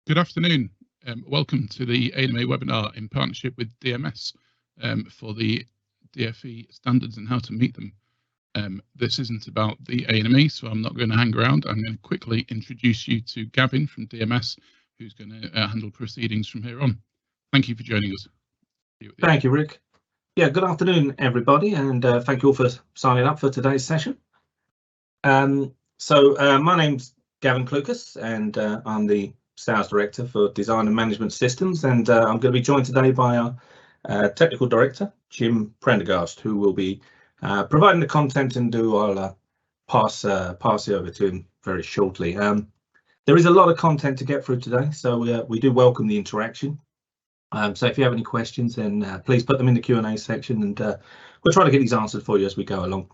Good afternoon. Welcome to the ANME webinar in partnership with DMS for the DfE standards and how to meet them. This isn't about the ANME, so I'm not going to hang around. I'm going to quickly introduce you to Gavin from DMS, who's going to handle proceedings from here on. Thank you for joining us. Thank you, Rick. Yeah, good afternoon, everybody, and thank you all for signing up for today's session. My name's Gavin Clucas, and I'm the Sales Director for Design and Management Systems, and I'm going to be joined today by our Technical Director, Jim Prendergast, who will be providing the content, and I'll pass it over to him very shortly. There is a lot of content to get through today, so we do welcome the interaction. So if you have any questions, then please put them in the Q&A section, and we'll try to get these answered for you as we go along.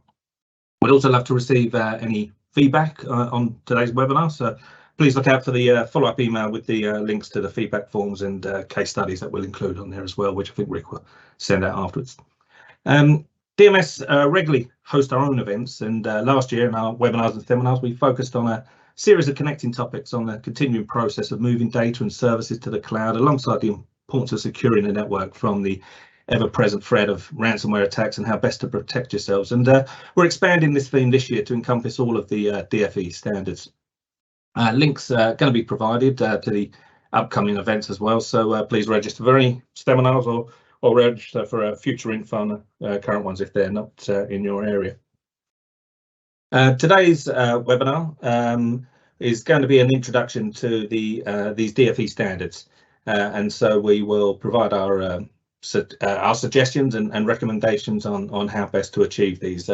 We'd also love to receive any feedback on today's webinar, so please look out for the follow-up email with the links to the feedback forms and case studies that we'll include on there as well, which I think Rick will send out afterwards. DMS regularly host our own events, and last year in our webinars and seminars, we focused on a series of connecting topics on the continuing process of moving data and services to the cloud, alongside the importance of securing the network from the ever-present threat of ransomware attacks and how best to protect yourselves. And we're expanding this theme this year to encompass all of the DfE standards. Links are going to be provided to the upcoming events as well, so please register for any seminars or register for future info on current ones if they're not in your area. Today's webinar is going to be an introduction to these DfE standards, and so we will provide our suggestions and recommendations on how best to achieve these,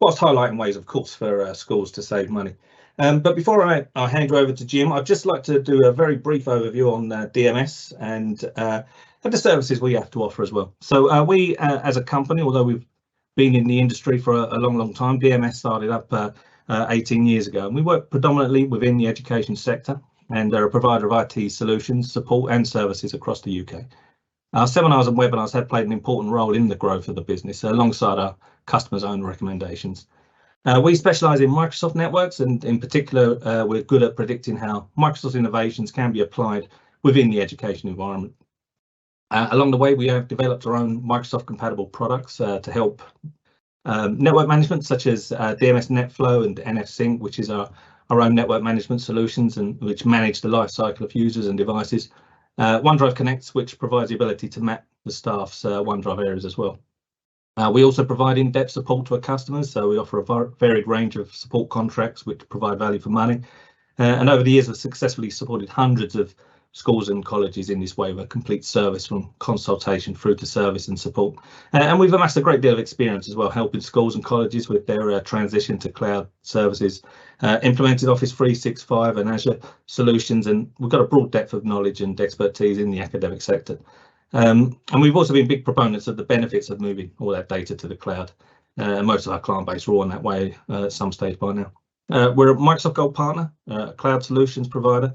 whilst highlighting ways, of course, for schools to save money. But before I hand you over to Jim, I'd just like to do a very brief overview on DMS and the services we have to offer as well. So we, as a company, although we've been in the industry for a long time, DMS started up 18 years ago, and we work predominantly within the education sector and are a provider of IT solutions, support and services across the UK. Our seminars and webinars have played an important role in the growth of the business alongside our customers' own recommendations. We specialise in Microsoft networks, and in particular, we're good at predicting how Microsoft innovations can be applied within the education environment. Along the way, we have developed our own Microsoft compatible products to help network management, such as DMS NetFlow and NFSync, which is our own network management solutions and which manage the life cycle of users and devices. OneDrive Connects, which provides the ability to map the staff's OneDrive areas as well. We also provide in-depth support to our customers, so we offer a varied range of support contracts which provide value for money. And over the years, we've successfully supported hundreds of schools and colleges in this way, with a complete service from consultation through to service and support. And we've amassed a great deal of experience as well, helping schools and colleges with their transition to cloud services, implemented Office 365 and Azure solutions, and we've got a broad depth of knowledge and expertise in the academic sector. And we've also been big proponents of the benefits of moving all that data to the cloud. Most of our client base are all on that way at some stage by now. We're a Microsoft Gold partner, a cloud solutions provider.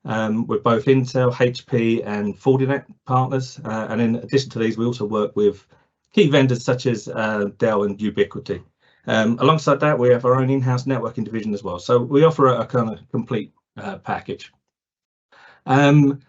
With both Intel, HP and Fortinet partners, and in addition to these, we also work with key vendors such as Dell and Ubiquiti. Alongside that, we have our own in-house networking division as well, so we offer a kind of complete package. Thank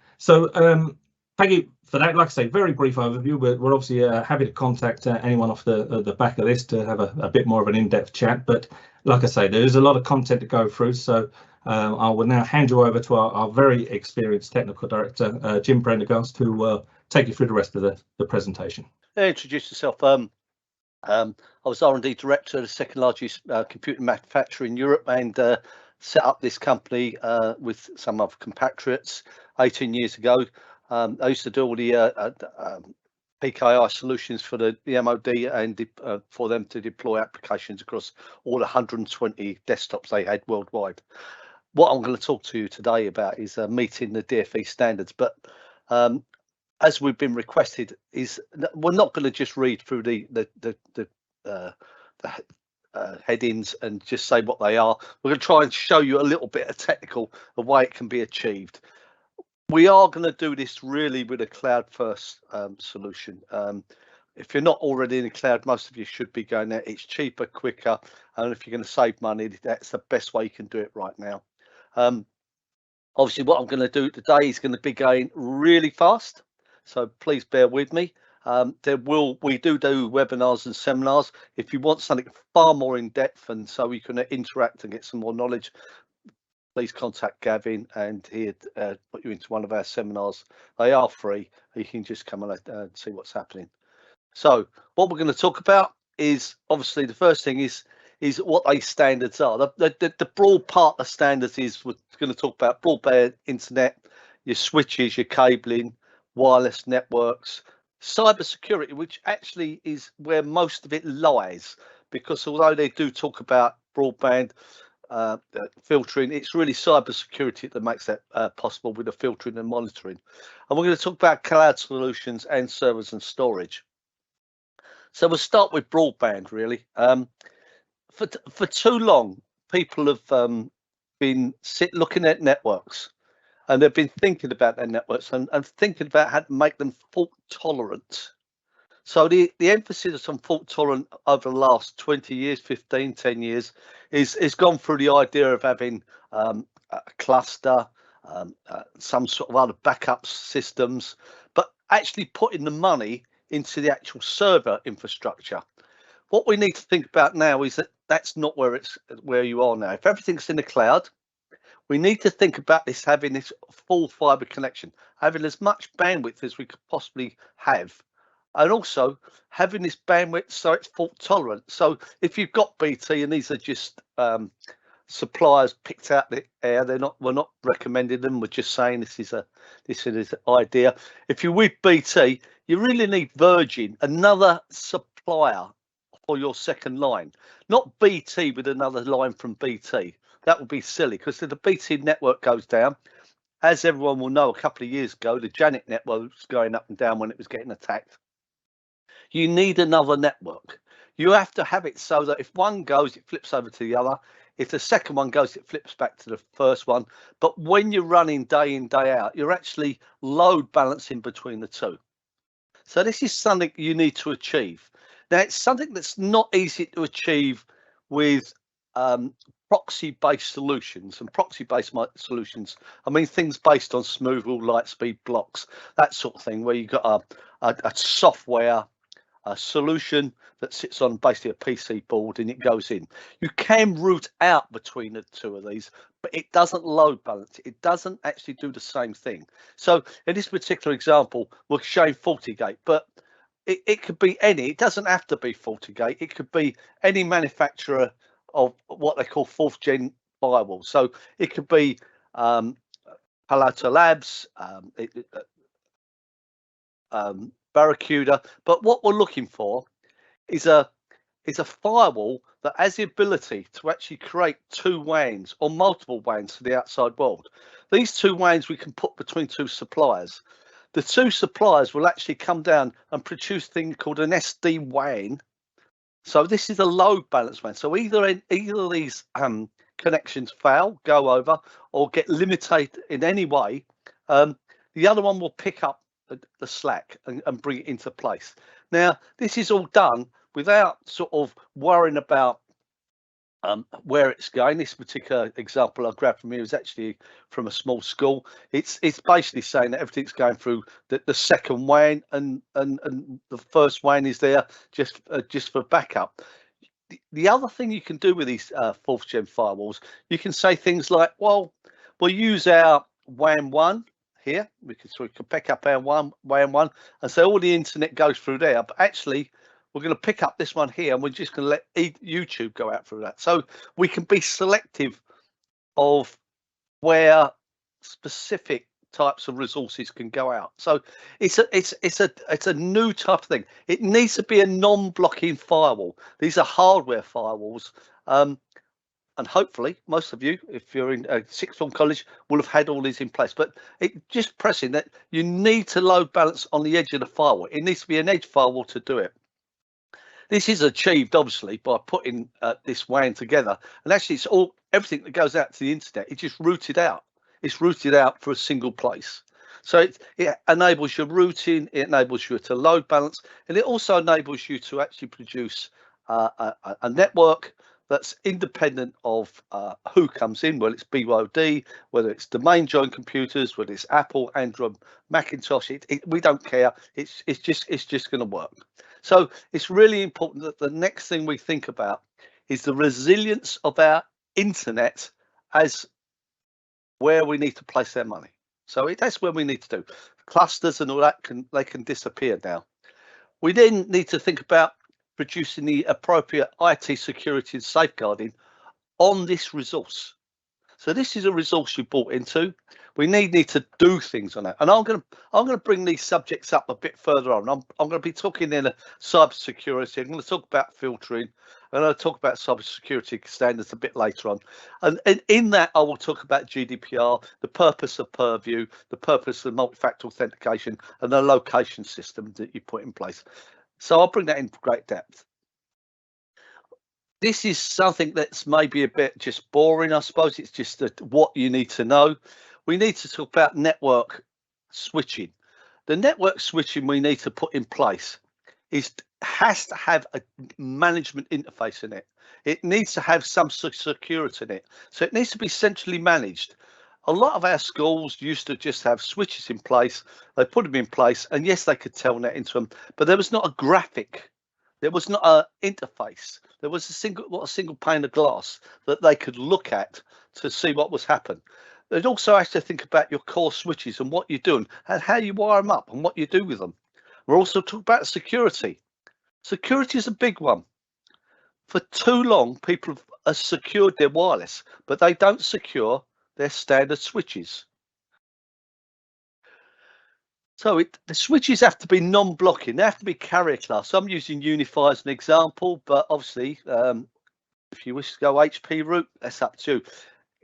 you for that. Like I say, very brief overview. We're obviously happy to contact anyone off the back of this to have a bit more of an in-depth chat, but like I say, there is a lot of content to go through, so I will now hand you over to our very experienced technical director, Jim Prendergast, who will take you through the rest of the presentation. Introduce yourself. I was R&D director of the second largest computer manufacturer in Europe, and set up this company with some of compatriots 18 years ago. I used to do all the PKI solutions for the MOD and for them to deploy applications across all the 120 desktops they had worldwide. What I'm going to talk to you today about is meeting the DfE standards, but as we've been requested, is we're not going to just read through the headings and just say what they are. We're going to try and show you a little bit of technical, the way it can be achieved. We are going to do this really with a cloud first solution. If you're not already in the cloud, most of you should be going there. It's cheaper, quicker, and if you're going to save money, that's the best way you can do it right now. Obviously, what I'm going to do today is going to be going really fast, so please bear with me. We do webinars and seminars. If you want something far more in depth and so we can interact and get some more knowledge, please contact Gavin and he'd put you into one of our seminars. They are free. You can just come and see what's happening. So what we're going to talk about is, obviously, the first thing is what these standards are. The broad part of standards is we're going to talk about broadband internet, your switches, your cabling, wireless networks, cyber security, which actually is where most of it lies, because although they do talk about broadband filtering, it's really cyber security that makes that possible with the filtering and monitoring. And we're going to talk about cloud solutions and servers and storage. So we'll start with broadband, really. For too long, people have been looking at networks, and they've been thinking about their networks and thinking about how to make them fault tolerant. So the emphasis on fault tolerant over the last 20 years, 15, 10 years is gone through the idea of having a cluster, some sort of other backup systems, but actually putting the money into the actual server infrastructure. What we need to think about now is that that's not where you are now. If everything's in the cloud, we need to think about this having this full fiber connection, having as much bandwidth as we could possibly have, and also having this bandwidth so it's fault tolerant. So if you've got BT, and these are just suppliers picked out the air, we're not recommending them, we're just saying this is an idea. If you're with BT, you really need Virgin, another supplier for your second line, not BT with another line from BT. That would be silly, because if the BT network goes down, as everyone will know, a couple of years ago, the Janet network was going up and down when it was getting attacked. You need another network. You have to have it so that if one goes, it flips over to the other. If the second one goes, it flips back to the first one. But when you're running day in, day out, you're actually load balancing between the two. So this is something you need to achieve. Now, it's something that's not easy to achieve with proxy-based solutions, and proxy-based solutions, I mean things based on Smoothwall, Lightspeed blocks, that sort of thing, where you've got a software solution that sits on basically a PC board and it goes in. You can route out between the two of these, but it doesn't load balance. It doesn't actually do the same thing. So in this particular example, we're showing FortiGate, but it could be any. It doesn't have to be FortiGate. It could be any manufacturer of what they call fourth gen firewall. So it could be Palo Alto Labs, Barracuda. But what we're looking for is a firewall that has the ability to actually create two WANs or multiple WANs to the outside world. These two WANs we can put between two suppliers. The two suppliers will actually come down and produce a thing called an SD-WAN. So this is a load balance WAN. So either of these connections fail, go over, or get limited in any way, the other one will pick up the slack and bring it into place. Now, this is all done without sort of worrying about where it's going. This particular example I grabbed from here is actually from a small school. It's basically saying that everything's going through the second WAN and the first WAN is there just for backup. The other thing you can do with these fourth gen firewalls, you can say things like, well, we'll use our WAN 1 here. We can pick up our WAN 1 and say all the internet goes through there, but actually we're going to pick up this one here and we're just going to let YouTube go out through that. So we can be selective of where specific types of resources can go out. So it's a new type of thing. It needs to be a non-blocking firewall. These are hardware firewalls. And hopefully most of you, if you're in a sixth form college, will have had all these in place. But it just pressing that you need to load balance on the edge of the firewall. It needs to be an edge firewall to do it. This is achieved obviously by putting this WAN together, and actually it's everything that goes out to the internet. It's just routed out. It's routed out for a single place. So it enables your routing, it enables you to load balance, and it also enables you to actually produce a network that's independent of who comes in, whether it's BYOD, whether it's domain joined computers, whether it's Apple, Android, Macintosh. We don't care. It's just going to work. So it's really important that the next thing we think about is the resilience of our internet as where we need to place our money. So that's where we need to do. Clusters and all that they can disappear now. We then need to think about producing the appropriate IT security and safeguarding on this resource. So this is a resource you bought into. We need to do things on that. And I'm going to bring these subjects up a bit further on. I'm going to be talking in cyber security. I'm going to talk about filtering. I'm going to talk about cyber security standards a bit later on. And in that, I will talk about GDPR, the purpose of Purview, the purpose of multi-factor authentication, and the location system that you put in place. So I'll bring that in great depth. This is something that's maybe a bit just boring, I suppose. It's just what you need to know. We need to talk about network switching. The network switching we need to put in place has to have a management interface in it. It needs to have some security in it. So it needs to be centrally managed. A lot of our schools used to just have switches in place. They put them in place, and yes, they could telnet into them, but there was not a graphic. There was not an interface. There was a single pane of glass that they could look at to see what was happening. They'd also have to think about your core switches and what you're doing and how you wire them up and what you do with them. We're also talking about security. Security is a big one. For too long, people have secured their wireless, but they don't secure their standard switches. So the switches have to be non-blocking. They have to be carrier class. So I'm using Unify as an example, but obviously, if you wish to go HP route, that's up to you.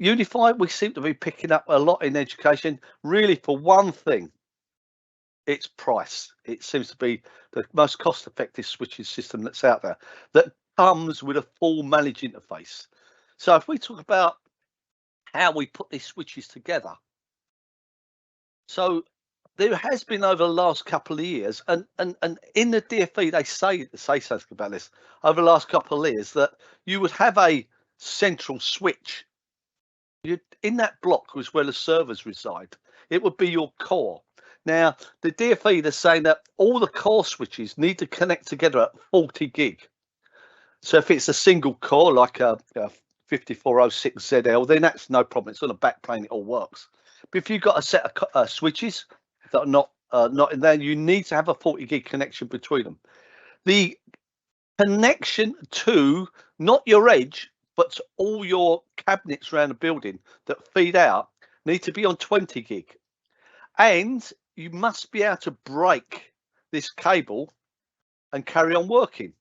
Unify, we seem to be picking up a lot in education, really for one thing. It's price. It seems to be the most cost-effective switching system that's out there that comes with a full managed interface. So if we talk about how we put these switches together, so there has been over the last couple of years, and in the DfE they say something about this over the last couple of years, that you would have a central switch. In that block was where the servers reside. It would be your core. Now the DfE, they're saying that all the core switches need to connect together at 40 gig. So if it's a single core like a 5406ZL, then that's no problem. It's on a backplane, it all works. But if you've got a set of switches that are not in there, you need to have a 40 gig connection between them. The connection to not your edge, but to all your cabinets around the building that feed out need to be on 20 gig. And you must be able to break this cable and carry on working.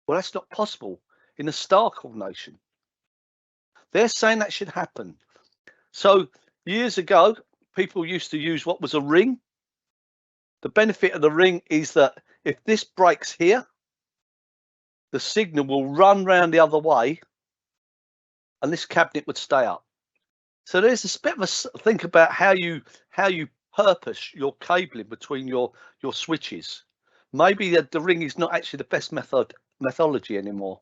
Well, that's not possible in a star coordination. They're saying that should happen. So years ago, people used to use what was a ring. The benefit of the ring is that if this breaks here, the signal will run round the other way and this cabinet would stay up. So there's a bit of a think about how you purpose your cabling between your switches. Maybe the ring is not actually the best methodology anymore.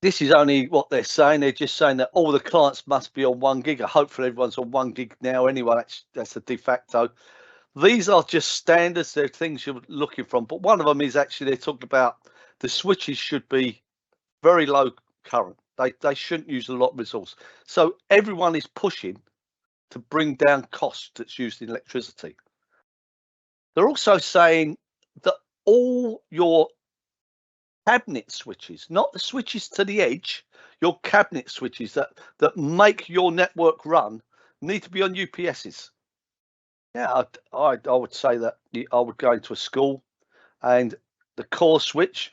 This is only what they're saying. They're just saying that all the clients must be on 1 gig. Hopefully everyone's on 1 gig now anyway. That's the de facto. These are just standards. They're things you're looking from. But one of them is actually they're talking about the switches should be very low current. They shouldn't use a lot of resource. So everyone is pushing to bring down cost that's used in electricity. They're also saying that all your cabinet switches, not the switches to the edge, your cabinet switches that make your network run, need to be on UPSs. Yeah, I would say that I would go into a school and the core switch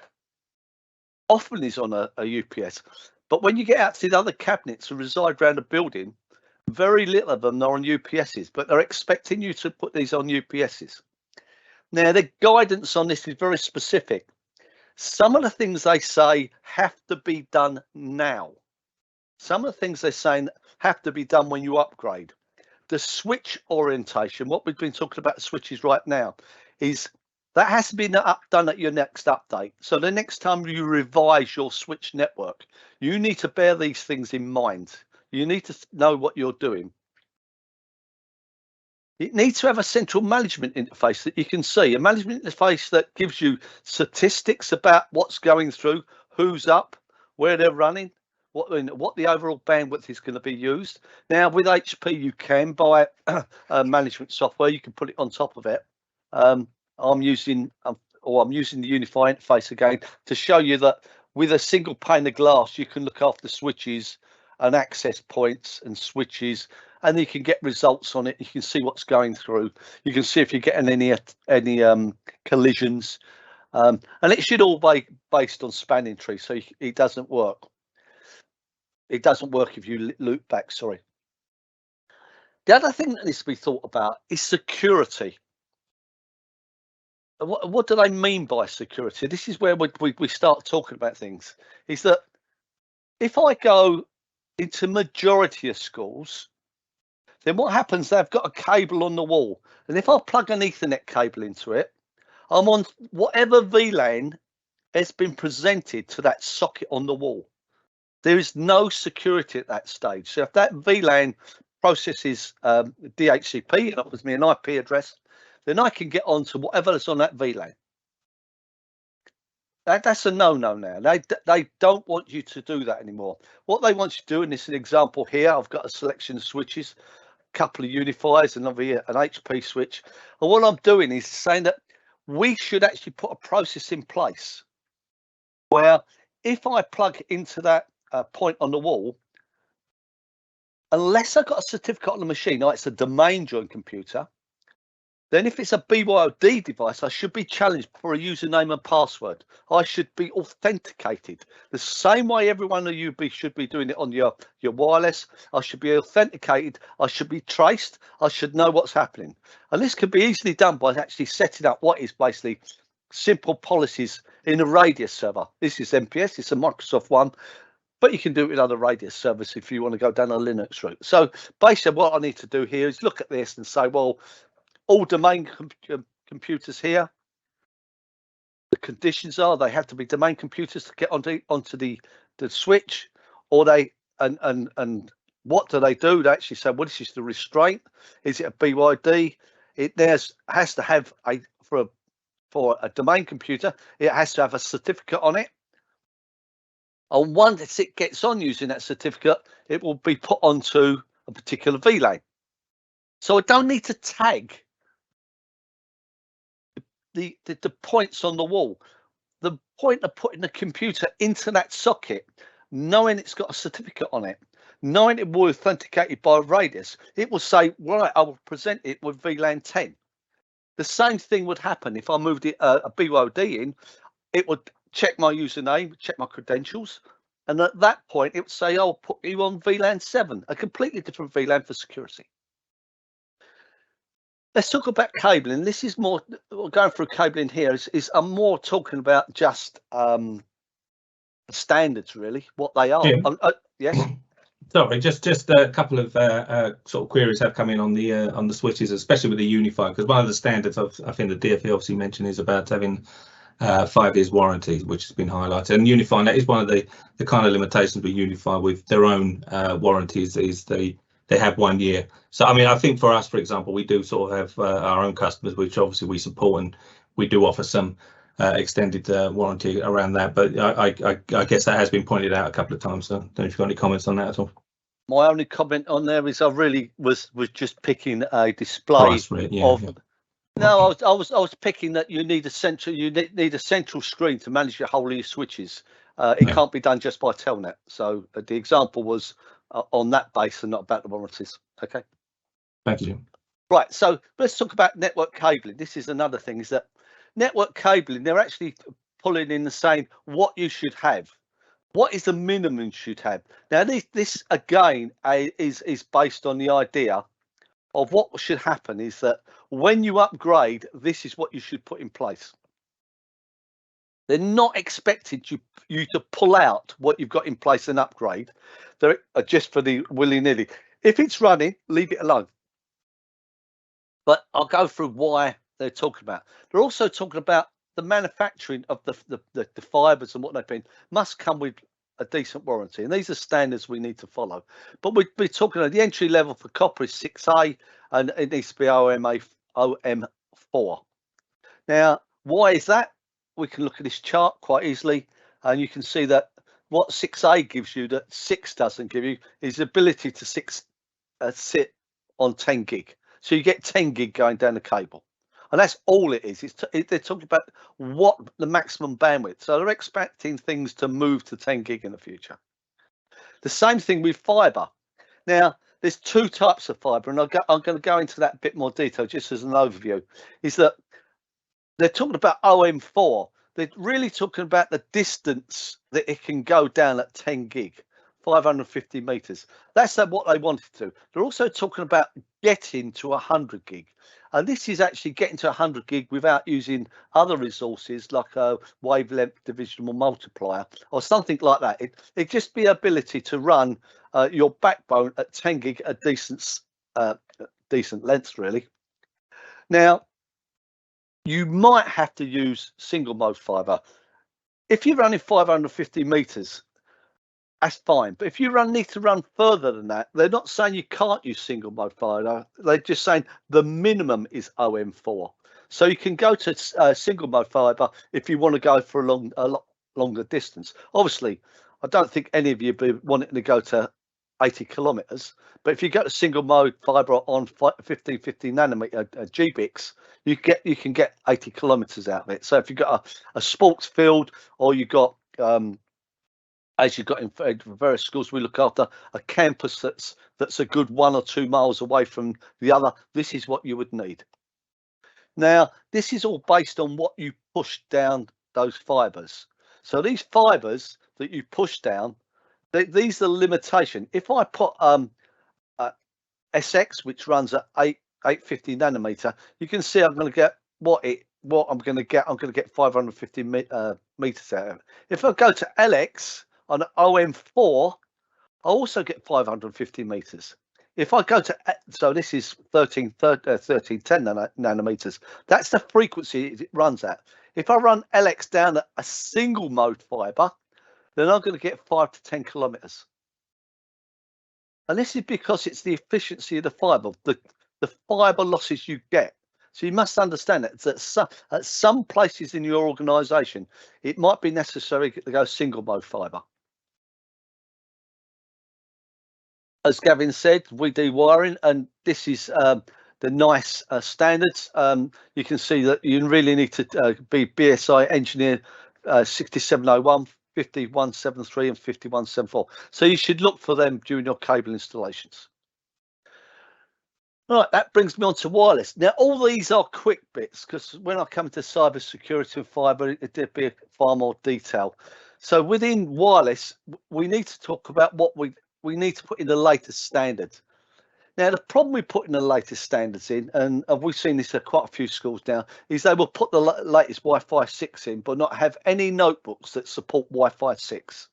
often is on a UPS. But when you get out to the other cabinets that reside around the building, very little of them are on UPSs, but they're expecting you to put these on UPSs. Now, the guidance on this is very specific. Some of the things they say have to be done now. Some of the things they're saying have to be done when you upgrade. The switch orientation, what we've been talking about switches right now, is That has to be done at your next update. So the next time you revise your switch network, you need to bear these things in mind. You need to know what you're doing. It needs to have a central management interface that you can see, a management interface that gives you statistics about what's going through, who's up, where they're running, what the overall bandwidth is going to be used. Now with HP, you can buy management software. You can put it on top of it. I'm using the Unify interface again to show you that with a single pane of glass, you can look after switches and access points and switches, and you can get results on it. You can see what's going through. You can see if you're getting any collisions, and it should all be based on spanning tree, so it doesn't work. It doesn't work if you loop back. Sorry. The other thing that needs to be thought about is security. What do they mean by security? This is where we start talking about things. Is that if I go into majority of schools, then what happens? They've got a cable on the wall, and if I plug an Ethernet cable into it, I'm on whatever VLAN has been presented to that socket on the wall. There is no security at that stage. So if that VLAN processes DHCP and offers me an IP address, then I can get onto whatever is on that VLAN. That's a no-no now. They don't want you to do that anymore. What they want you to do, and this is an example here, I've got a selection of switches, a couple of unifiers, and over here an HP switch. And what I'm doing is saying that we should actually put a process in place where if I plug into that point on the wall, unless I've got a certificate on the machine, it's a domain joined computer, then if it's a BYOD device, I should be challenged for a username and password. I should be authenticated the same way everyone of you should be doing it on your wireless. I should be authenticated. I should be traced. I should know what's happening. And this can be easily done by actually setting up what is basically simple policies in a radius server. This is MPS. It's a Microsoft one, but you can do it with other radius servers if you want to go down a Linux route. So basically what I need to do here is look at this and say, well, all domain computers here, the conditions are they have to be domain computers to get onto the switch, or they and what do? They actually say, well, this is the restraint. Is it a BYD? It has to have for a domain computer, it has to have a certificate on it. And once it gets on using that certificate, it will be put onto a particular VLAN. So I don't need to tag the points on the wall. The point of putting the computer into that socket, knowing it's got a certificate on it, knowing it will be authenticated by a radius, it will say, right, I will present it with VLAN 10. The same thing would happen if I moved it a BYOD in. It would check my username, check my credentials, and at that point it would say, I'll put you on VLAN 7, a completely different VLAN for security. Let's talk about cabling. This is more going through cabling here. I'm more talking about just standards, really, what they are. Yes. Sorry, just a couple of sort of queries have come in on the switches, especially with the Unify, because one of the standards I think the DfE obviously mentioned is about having 5 years warranty, which has been highlighted. And Unify, that is one of the kind of limitations with Unify with their own warranties, is they have 1 year. So I mean, I think for us, for example, we do sort of have our own customers, which obviously we support, and we do offer some extended warranty around that. But I guess that has been pointed out a couple of times. So I don't know if you've got any comments on that at all. My only comment on there is I really was just picking a display of. No, I was picking that you need a central screen to manage your whole of your switches. It can't be done just by Telnet. So the example was on that base and not about the warranties. Okay. Thank you. Right. So let's talk about network cabling. This is another thing, is that network cabling, they're actually pulling in the same what you should have. What is the minimum you should have? Now, this again is based on the idea of what should happen is that when you upgrade, this is what you should put in place. They're not expected you to pull out what you've got in place and upgrade. They're just for the willy-nilly. If it's running, leave it alone. But I'll go through why they're talking about. They're also talking about the manufacturing of the fibres and what they've been must come with a decent warranty, and these are standards we need to follow. But we're talking about the entry level for copper is 6A, and it needs to be OM4. Now, why is that? We can look at this chart quite easily, and you can see that what 6A gives you that 6 doesn't give you is the ability to sit on 10 gig. So you get 10 gig going down the cable. And that's all it is. They're talking about what the maximum bandwidth. So they're expecting things to move to 10 gig in the future. The same thing with fiber. Now, there's two types of fiber, and I'm going to go into that a bit more detail just as an overview. Is that they're talking about OM4. They're really talking about the distance that it can go down at 10 gig, 550 meters. That's what they wanted to. They're also talking about getting to 100 gig. And this is actually getting to 100 gig without using other resources like a wavelength divisional multiplier or something like that. It just be ability to run your backbone at 10 gig at decent lengths, really. Now, you might have to use single mode fiber. If you're running 550 meters, that's fine. But if you need to run further than that, they're not saying you can't use single mode fiber. They're just saying the minimum is OM4. So you can go to single mode fiber if you want to go for a lot longer distance. Obviously, I don't think any of you be wanting to go to 80 kilometers. But if you go to single mode fiber on 1550 nanometer GBICs, you can get 80 kilometers out of it. So if you've got a sports field, or you've got as you've got in various schools, we look after a campus that's a good 1 or 2 miles away from the other, this is what you would need. Now, this is all based on what you push down those fibers. So these fibers that you push down, these are the limitation. If I put SX, which runs at 850 nanometer, you can see I'm going to get what I'm going to get. I'm going to get 550 meters out of it. If I go to LX on OM4, I also get 550 meters. If I go to, so this is 1310 nanometers, that's the frequency it runs at. If I run LX down at a single mode fiber, then I'm going to get 5 to 10 kilometers. And this is because it's the efficiency of the fiber, the fiber losses you get. So you must understand that at some places in your organization, it might be necessary to go single mode fiber. As Gavin said, we do wiring, and this is the nice standards. You can see that you really need to be BSI engineer 6701, 5173 and 5174. So you should look for them during your cable installations. Right, that brings me on to wireless. Now, all these are quick bits, because when I come to cyber security and fiber, it did be far more detail. So within wireless, we need to talk about what we need to put in the latest standards. Now, the problem with putting the latest standards in, and we've seen this at quite a few schools now, is they will put the latest Wi-Fi 6 in, but not have any notebooks that support Wi-Fi 6.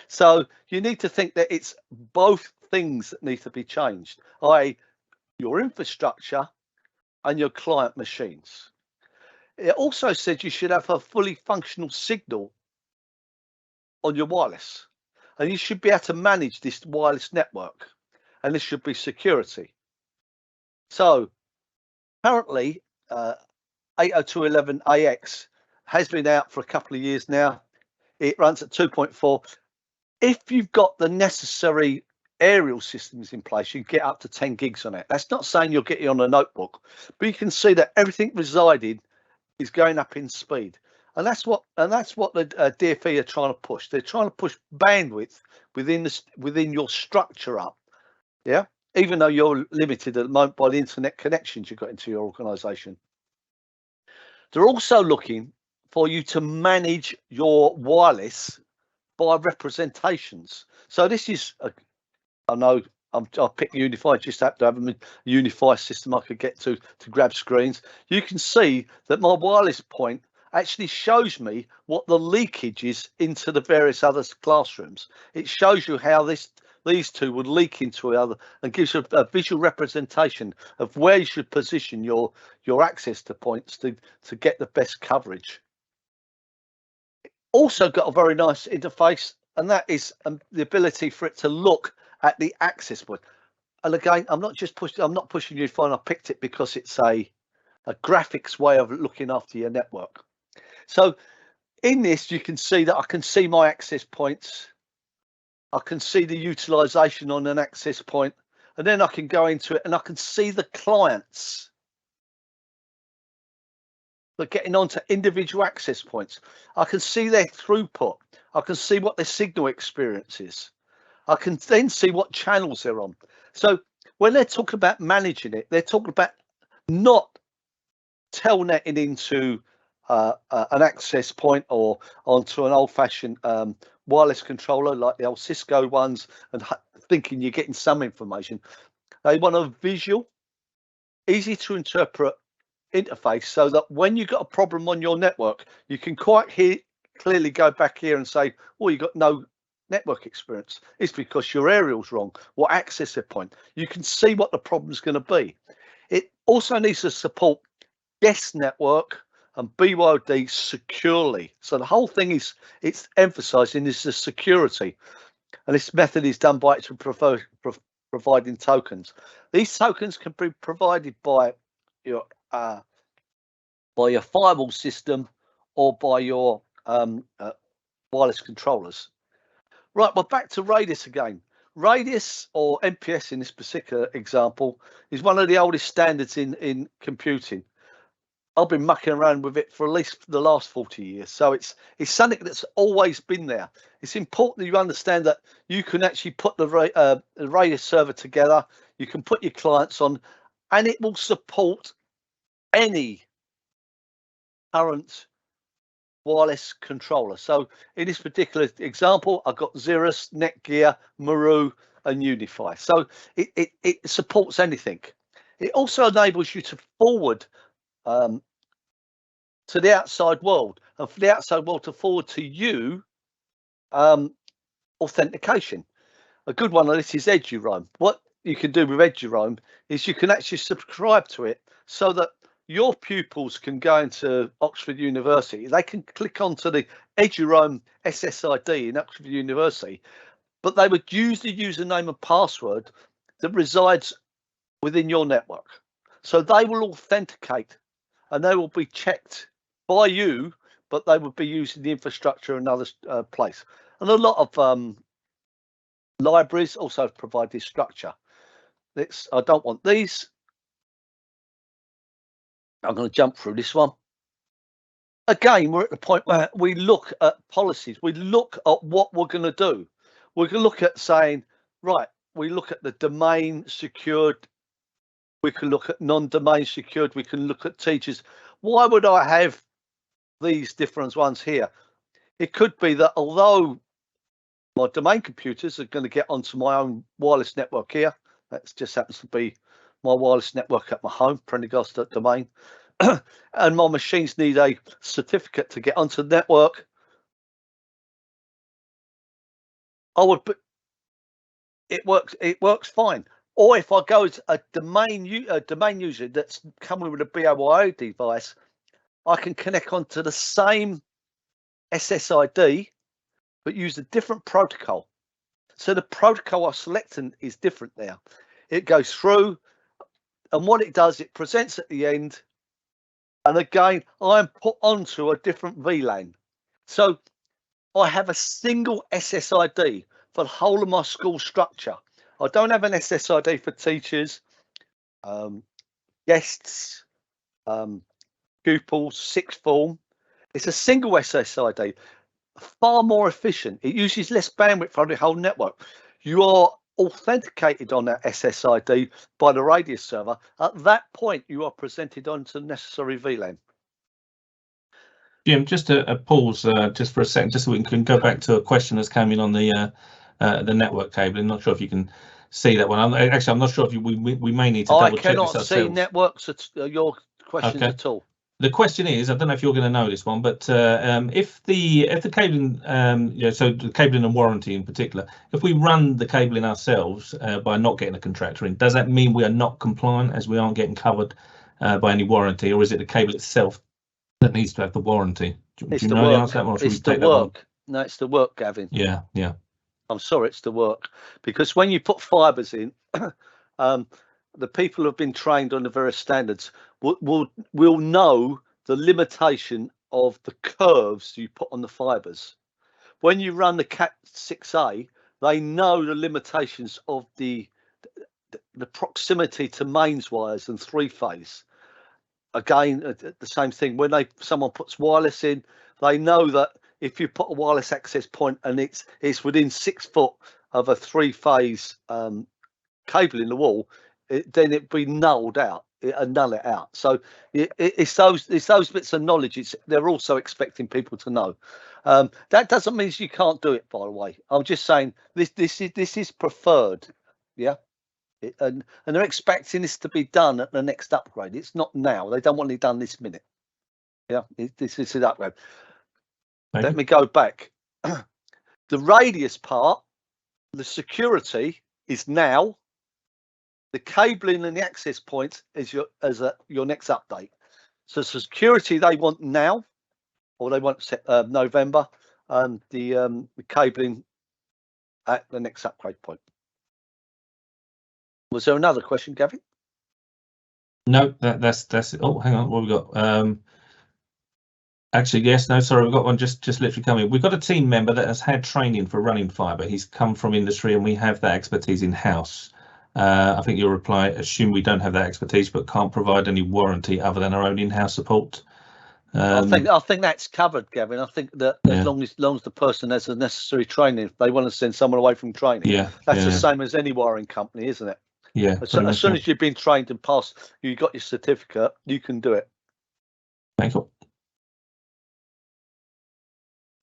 So you need to think that it's both things that need to be changed, i.e. your infrastructure and your client machines. It also said you should have a fully functional signal on your wireless, and you should be able to manage this wireless network, and this should be security. So currently 802.11ax has been out for a couple of years now. It runs at 2.4. If you've got the necessary aerial systems in place, you get up to 10 gigs on it. That's not saying you'll get it on a notebook, but you can see that everything residing is going up in speed, and that's what the DfE are trying to push. They're trying to push bandwidth within your structure up, yeah, even though you're limited at the moment by the internet connections you've got into your organization. They're also looking for you to manage your wireless by representations. So this is I know I'll pick Unify, just have to have a Unify system I could get to grab screens. You can see that my wireless point actually shows me what the leakage is into the various other classrooms. It shows you how this these two would leak into each other and gives you a visual representation of where you should position your access to points to get the best coverage. Also got a very nice interface, and that is the ability for it to look at the access point. And again, I'm not pushing you fine. I picked it because it's a graphics way of looking after your network. So in this, you can see that I can see my access points. I can see the utilization on an access point, and then I can go into it and I can see the clients that are getting onto individual access points. I can see their throughput. I can see what their signal experience is. I can then see what channels they're on. So when they're talking about managing it, they're talking about not telnetting into an access point or onto an old-fashioned wireless controller like the old Cisco ones and thinking you're getting some information. They want a visual, easy to interpret interface so that when you've got a problem on your network, you can quite clearly go back here and say, well, you've got no network experience. It's because your aerial's wrong. What access point? You can see what the problem's going to be. It also needs to support guest network and BYOD securely. So the whole thing is, it's emphasizing is the security. And this method is done by providing tokens. These tokens can be provided by your firewall system or by your wireless controllers. Right, well, back to Radius again. Radius, or MPS in this particular example, is one of the oldest standards in computing. I've been mucking around with it for at least the last 40 years. So it's something that's always been there. It's important that you understand that you can actually put the Radius server together. You can put your clients on, and it will support any current wireless controller. So in this particular example, I've got Xeris, Netgear, Maru, and Unify. So it supports anything. It also enables you to forward to the outside world, and for the outside world to forward to you authentication. A good one of this is eduroam. What you can do with eduroam is you can actually subscribe to it so that your pupils can go into Oxford University. They can click onto the eduroam SSID in Oxford University, but they would use the username and password that resides within your network. So they will authenticate and they will be checked by you, but they would be using the infrastructure in another place. And a lot of libraries also provide this structure. I don't want these. I'm going to jump through this one. Again, we're at the point where we look at policies. We look at what we're going to do. We're going to look at saying, right, we look at the domain secured. We can look at non-domain secured. We can look at teachers. Why would I have these different ones here? It could be that although my domain computers are going to get onto my own wireless network here, that just happens to be my wireless network at my home, Prendergast domain, and my machines need a certificate to get onto the network, it works fine. Or if I go to a domain user that's coming with a BYOD device, I can connect onto the same SSID, but use a different protocol. So the protocol I'm selecting is different there. It goes through, and what it does, it presents at the end. And again, I'm put onto a different VLAN. So I have a single SSID for the whole of my school structure. I don't have an SSID for teachers, guests, pupils, sixth form. It's a single SSID, far more efficient. It uses less bandwidth for the whole network. You are authenticated on that SSID by the Radius server. At that point, you are presented onto the necessary VLAN. Jim, just a pause just for a second, just so we can go back to a question that's come in on the network cable. I'm not sure if you can see that one. I'm not sure if we may need to double check this ourselves. I cannot see networks at your questions at all. The question is, I don't know if you're going to know this one, but if the cabling, so the cabling and warranty in particular, if we run the cabling ourselves by not getting a contractor in, does that mean we are not compliant as we aren't getting covered by any warranty, or is it the cable itself that needs to have the warranty? Do you know the answer to that one? It's the work. No, it's the work, Gavin. Yeah. I'm sorry, it's the work, because when you put fibres in, the people who have been trained on the various standards will know the limitation of the curves you put on the fibres. When you run the Cat 6A, they know the limitations of the proximity to mains wires and three-phase. Again, the same thing. When someone puts wireless in, they know that if you put a wireless access point and it's within 6 foot of a three-phase cable in the wall, then it'd be nulled out, null it out. So it's those bits of knowledge they're also expecting people to know. That doesn't mean you can't do it, by the way. I'm just saying this is preferred, yeah. And they're expecting this to be done at the next upgrade. It's not now. They don't want it done this minute. Yeah, this is an upgrade. Let me go back. The radius part, the security is now. The cabling and the access points is your next update. So security they want now, or they want November, and the cabling at the next upgrade point. Was there another question, Gavin? No, that's it. Oh, hang on, what have we got? Actually, yes, no, sorry, we've got one just literally coming. We've got a team member that has had training for running fibre. He's come from industry, and we have that expertise in house. I think your reply, assume we don't have that expertise, but can't provide any warranty other than our own in-house support. I think that's covered, Gavin. I think that as long as the person has the necessary training, if they want to send someone away from training, that's the same as any wiring company, isn't it? Yeah. As soon as you've been trained and passed, you got your certificate, you can do it. Thank you.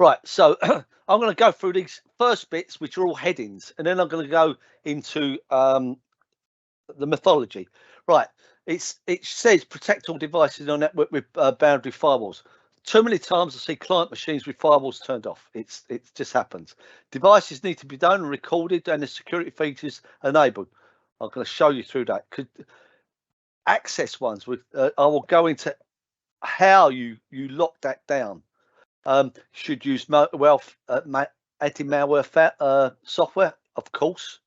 Right, so I'm going to go through these first bits, which are all headings, and then I'm going to go into the methodology. Right, it says protect all devices on network with boundary firewalls. Too many times I see client machines with firewalls turned off. It just happens. Devices need to be done and recorded, and the security features enabled. I'm going to show you through that. Access ones with I will go into how you lock that down. Should use anti-malware software, of course.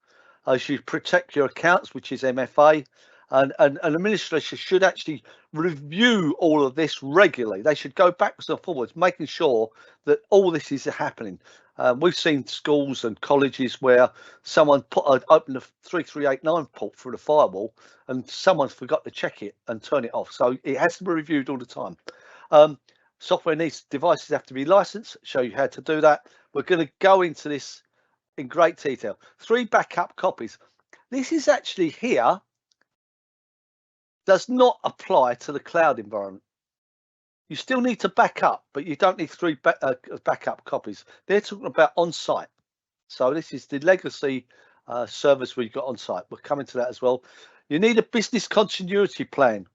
Should protect your accounts, which is MFA, and an administrator should actually review all of this regularly. They should go backwards and forwards, making sure that all this is happening. We've seen schools and colleges where someone opened a 3389 port through the firewall, and someone forgot to check it and turn it off. So it has to be reviewed all the time. Software devices have to be licensed. Show you how to do that. We're going to go into this in great detail. 3 backup copies. This is actually here. Does not apply to the cloud environment. You still need to back up, but you don't need 3 backup copies. They're talking about on-site. So this is the legacy service we've got on-site. We're coming to that as well. You need a business continuity plan.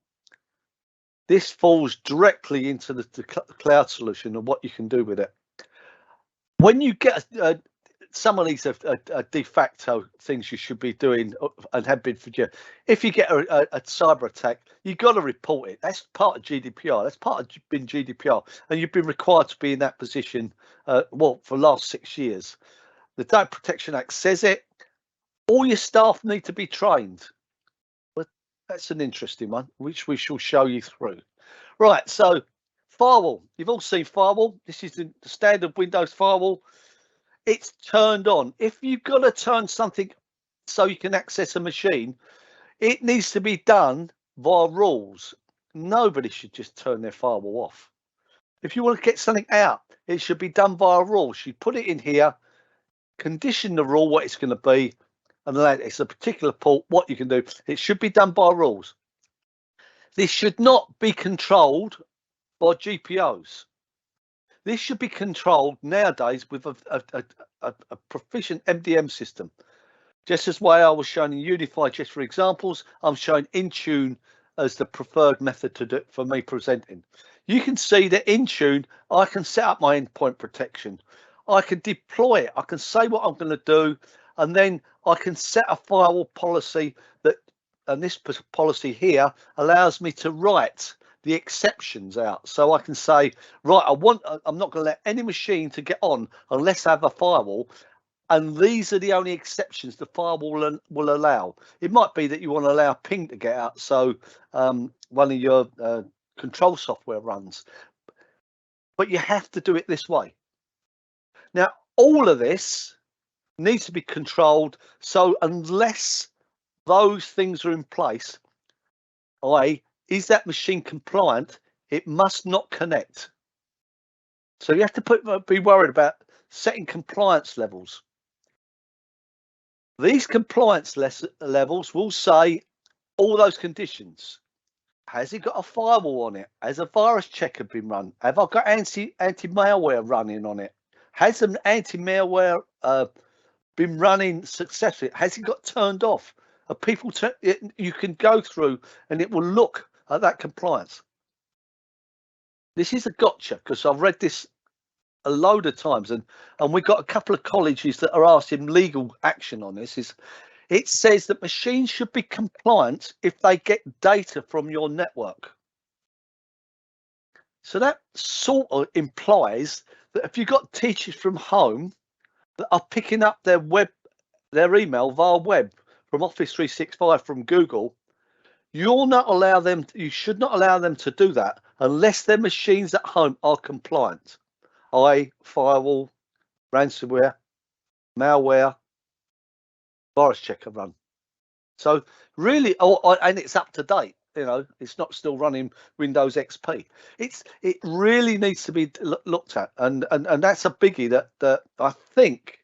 This falls directly into the cloud solution and what you can do with it. When you get some of these are de facto things you should be doing and have been for years. If you get a cyber attack, you've got to report it. That's part of GDPR. That's part of being GDPR, and you've been required to be in that position. For the last 6 years. The Data Protection Act says it. All your staff need to be trained. But that's an interesting one, which we shall show you through. Right. So firewall. You've all seen firewall. This is the standard Windows firewall. It's turned on. If you've got to turn something so you can access a machine, it needs to be done via rules. Nobody should just turn their firewall off. If you want to get something out, it should be done via rules. You put it in here, condition the rule, what it's going to be, and then it's a particular port, what you can do. It should be done by rules. This should not be controlled by GPOs. This should be controlled nowadays with a proficient MDM system. Just as way I was showing Unify just for examples, I'm showing Intune as the preferred method to do for me presenting. You can see that in Tune, I can set up my endpoint protection. I can deploy it. I can say what I'm going to do, and then I can set a firewall policy that, and this policy here allows me to write the exceptions out. So I can say, right, I'm not going to let any machine to get on unless I have a firewall. And these are the only exceptions the firewall will allow. It might be that you want to allow ping to get out, so one of your control software runs. But you have to do it this way. Now, all of this needs to be controlled. So unless those things are in place, i.e., is that machine compliant? It must not connect. So you have to be worried about setting compliance levels. These compliance levels will say all those conditions. Has it got a firewall on it? Has a virus checker been run? Have I got anti-malware running on it? Has an anti-malware been running successfully? Has it got turned off? Are people you can go through and it will look at that compliance. This is a gotcha, because I've read this a load of times, and we've got a couple of colleges that are asking legal action on this. It says that machines should be compliant if they get data from your network. So that sort of implies that if you've got teachers from home that are picking up their email via web from Office 365 from Google, you should not allow them to do that unless their machines at home are compliant. i.e., firewall, ransomware, malware, virus checker run. So really, and it's up to date. You know, it's not still running Windows XP. It really needs to be looked at, and that's a biggie that I think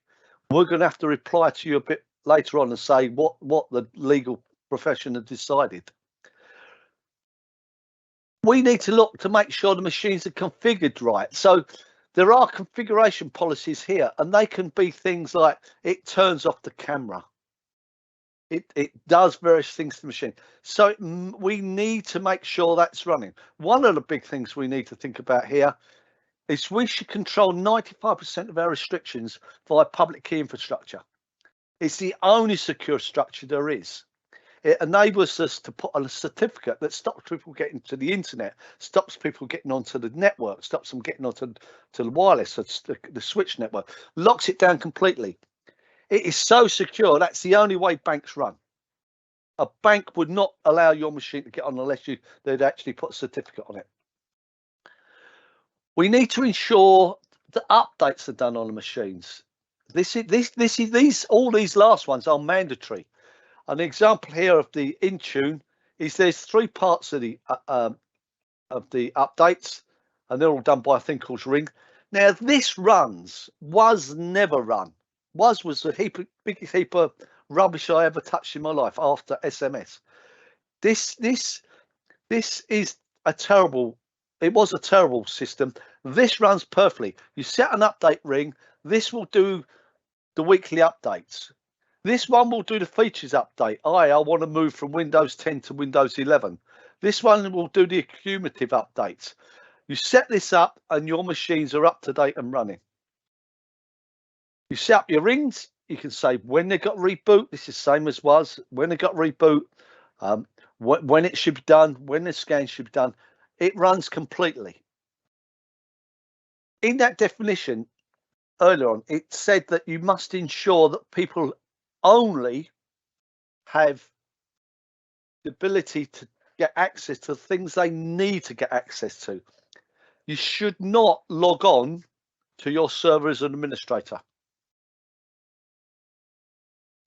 we're going to have to reply to you a bit later on and say what the legal profession have decided. We need to look to make sure the machines are configured right. So there are configuration policies here, and they can be things like it turns off the camera. It does various things to the machine. So we need to make sure that's running. One of the big things we need to think about here is we should control 95% of our restrictions via public key infrastructure. It's the only secure structure there is. It enables us to put on a certificate that stops people getting to the internet, stops people getting onto the network, stops them getting onto the wireless, the switch network, locks it down completely. It is so secure, that's the only way banks run. A bank would not allow your machine to get on unless they'd actually put a certificate on it. We need to ensure that updates are done on the machines. All these last ones are mandatory. An example here of the Intune is there's 3 parts of the updates, and they're all done by a thing called Ring. Now this was never run. Was the biggest heap of rubbish I ever touched in my life after SMS. This is a terrible. It was a terrible system. This runs perfectly. You set an update ring. This will do the weekly updates. This one will do the features update. I want to move from Windows 10 to Windows 11. This one will do the cumulative updates. You set this up and your machines are up to date and running. You set up your rings. You can say when they got reboot. This is the same as was. When they got reboot, when it should be done, when the scan should be done. It runs completely. In that definition, earlier on, it said that you must ensure that people only have the ability to get access to things they need to get access to. You should not log on to your server as an administrator.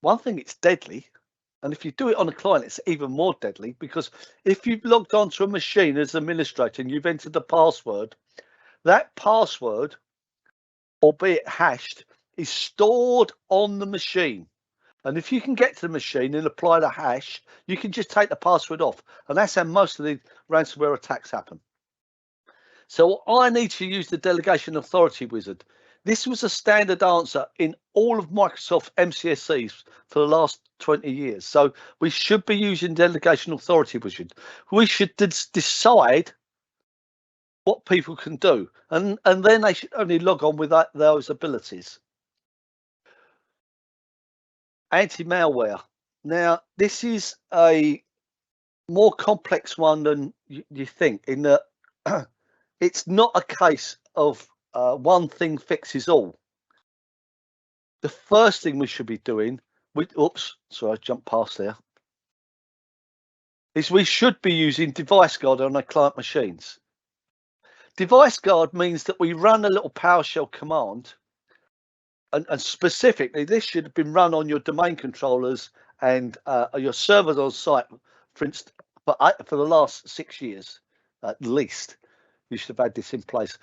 One thing, it's deadly. And if you do it on a client, it's even more deadly, because if you've logged onto a machine as an administrator and you've entered the password, that password, albeit hashed, is stored on the machine. And if you can get to the machine and apply the hash, you can just take the password off. And that's how most of the ransomware attacks happen. So I need to use the delegation authority wizard. This was a standard answer in all of Microsoft MCSEs for the last 20 years. So we should be using delegation authority. We should decide what people can do, and then they should only log on with those abilities. Anti-malware. Now, this is a more complex one than you think, in that it's not a case of one thing fixes all. The first thing we should be doing, oops, sorry, I jumped past there, is we should be using device guard on our client machines. Device guard means that we run a little PowerShell command, and specifically this should have been run on your domain controllers and your servers on site, for instance, for the last 6 years at least. You should have had this in place.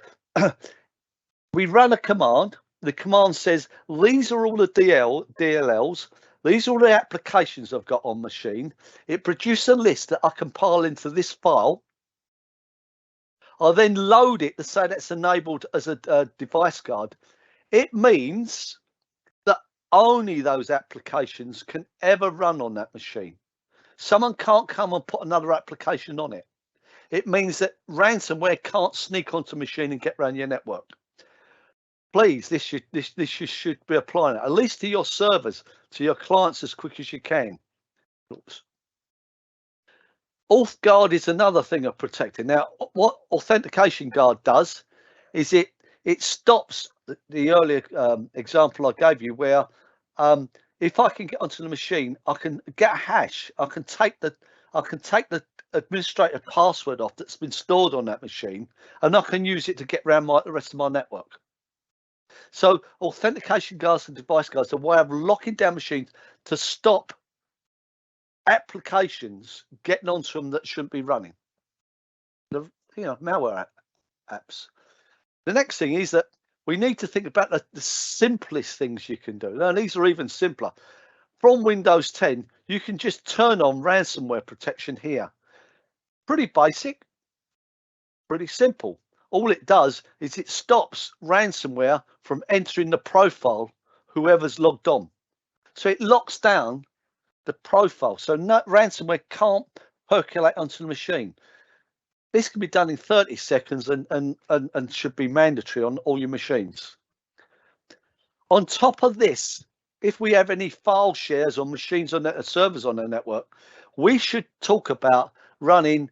We run a command. The command says, these are all the DLLs. These are all the applications I've got on machine. It produces a list that I compile into this file. I then load it to say that's enabled as a device guard. It means that only those applications can ever run on that machine. Someone can't come and put another application on it. It means that ransomware can't sneak onto a machine and get around your network. Please, this should be applying at least to your servers, to your clients as quick as you can. Oops. Auth guard is another thing of protecting. Now, what authentication guard does is it stops the earlier example I gave you, where if I can get onto the machine, I can get a hash. I can take the administrator password off that's been stored on that machine, and I can use it to get around the rest of my network. So authentication guards and device guards are a way of locking down machines to stop applications getting onto them that shouldn't be running. Malware apps. The next thing is that we need to think about the simplest things you can do. Now, these are even simpler. From Windows 10, you can just turn on ransomware protection here. Pretty basic, pretty simple. All it does is it stops ransomware from entering the profile whoever's logged on. So it locks down the profile, so ransomware can't percolate onto the machine. This can be done in 30 seconds and should be mandatory on all your machines. On top of this, if we have any file shares on machines on servers on the network, we should talk about running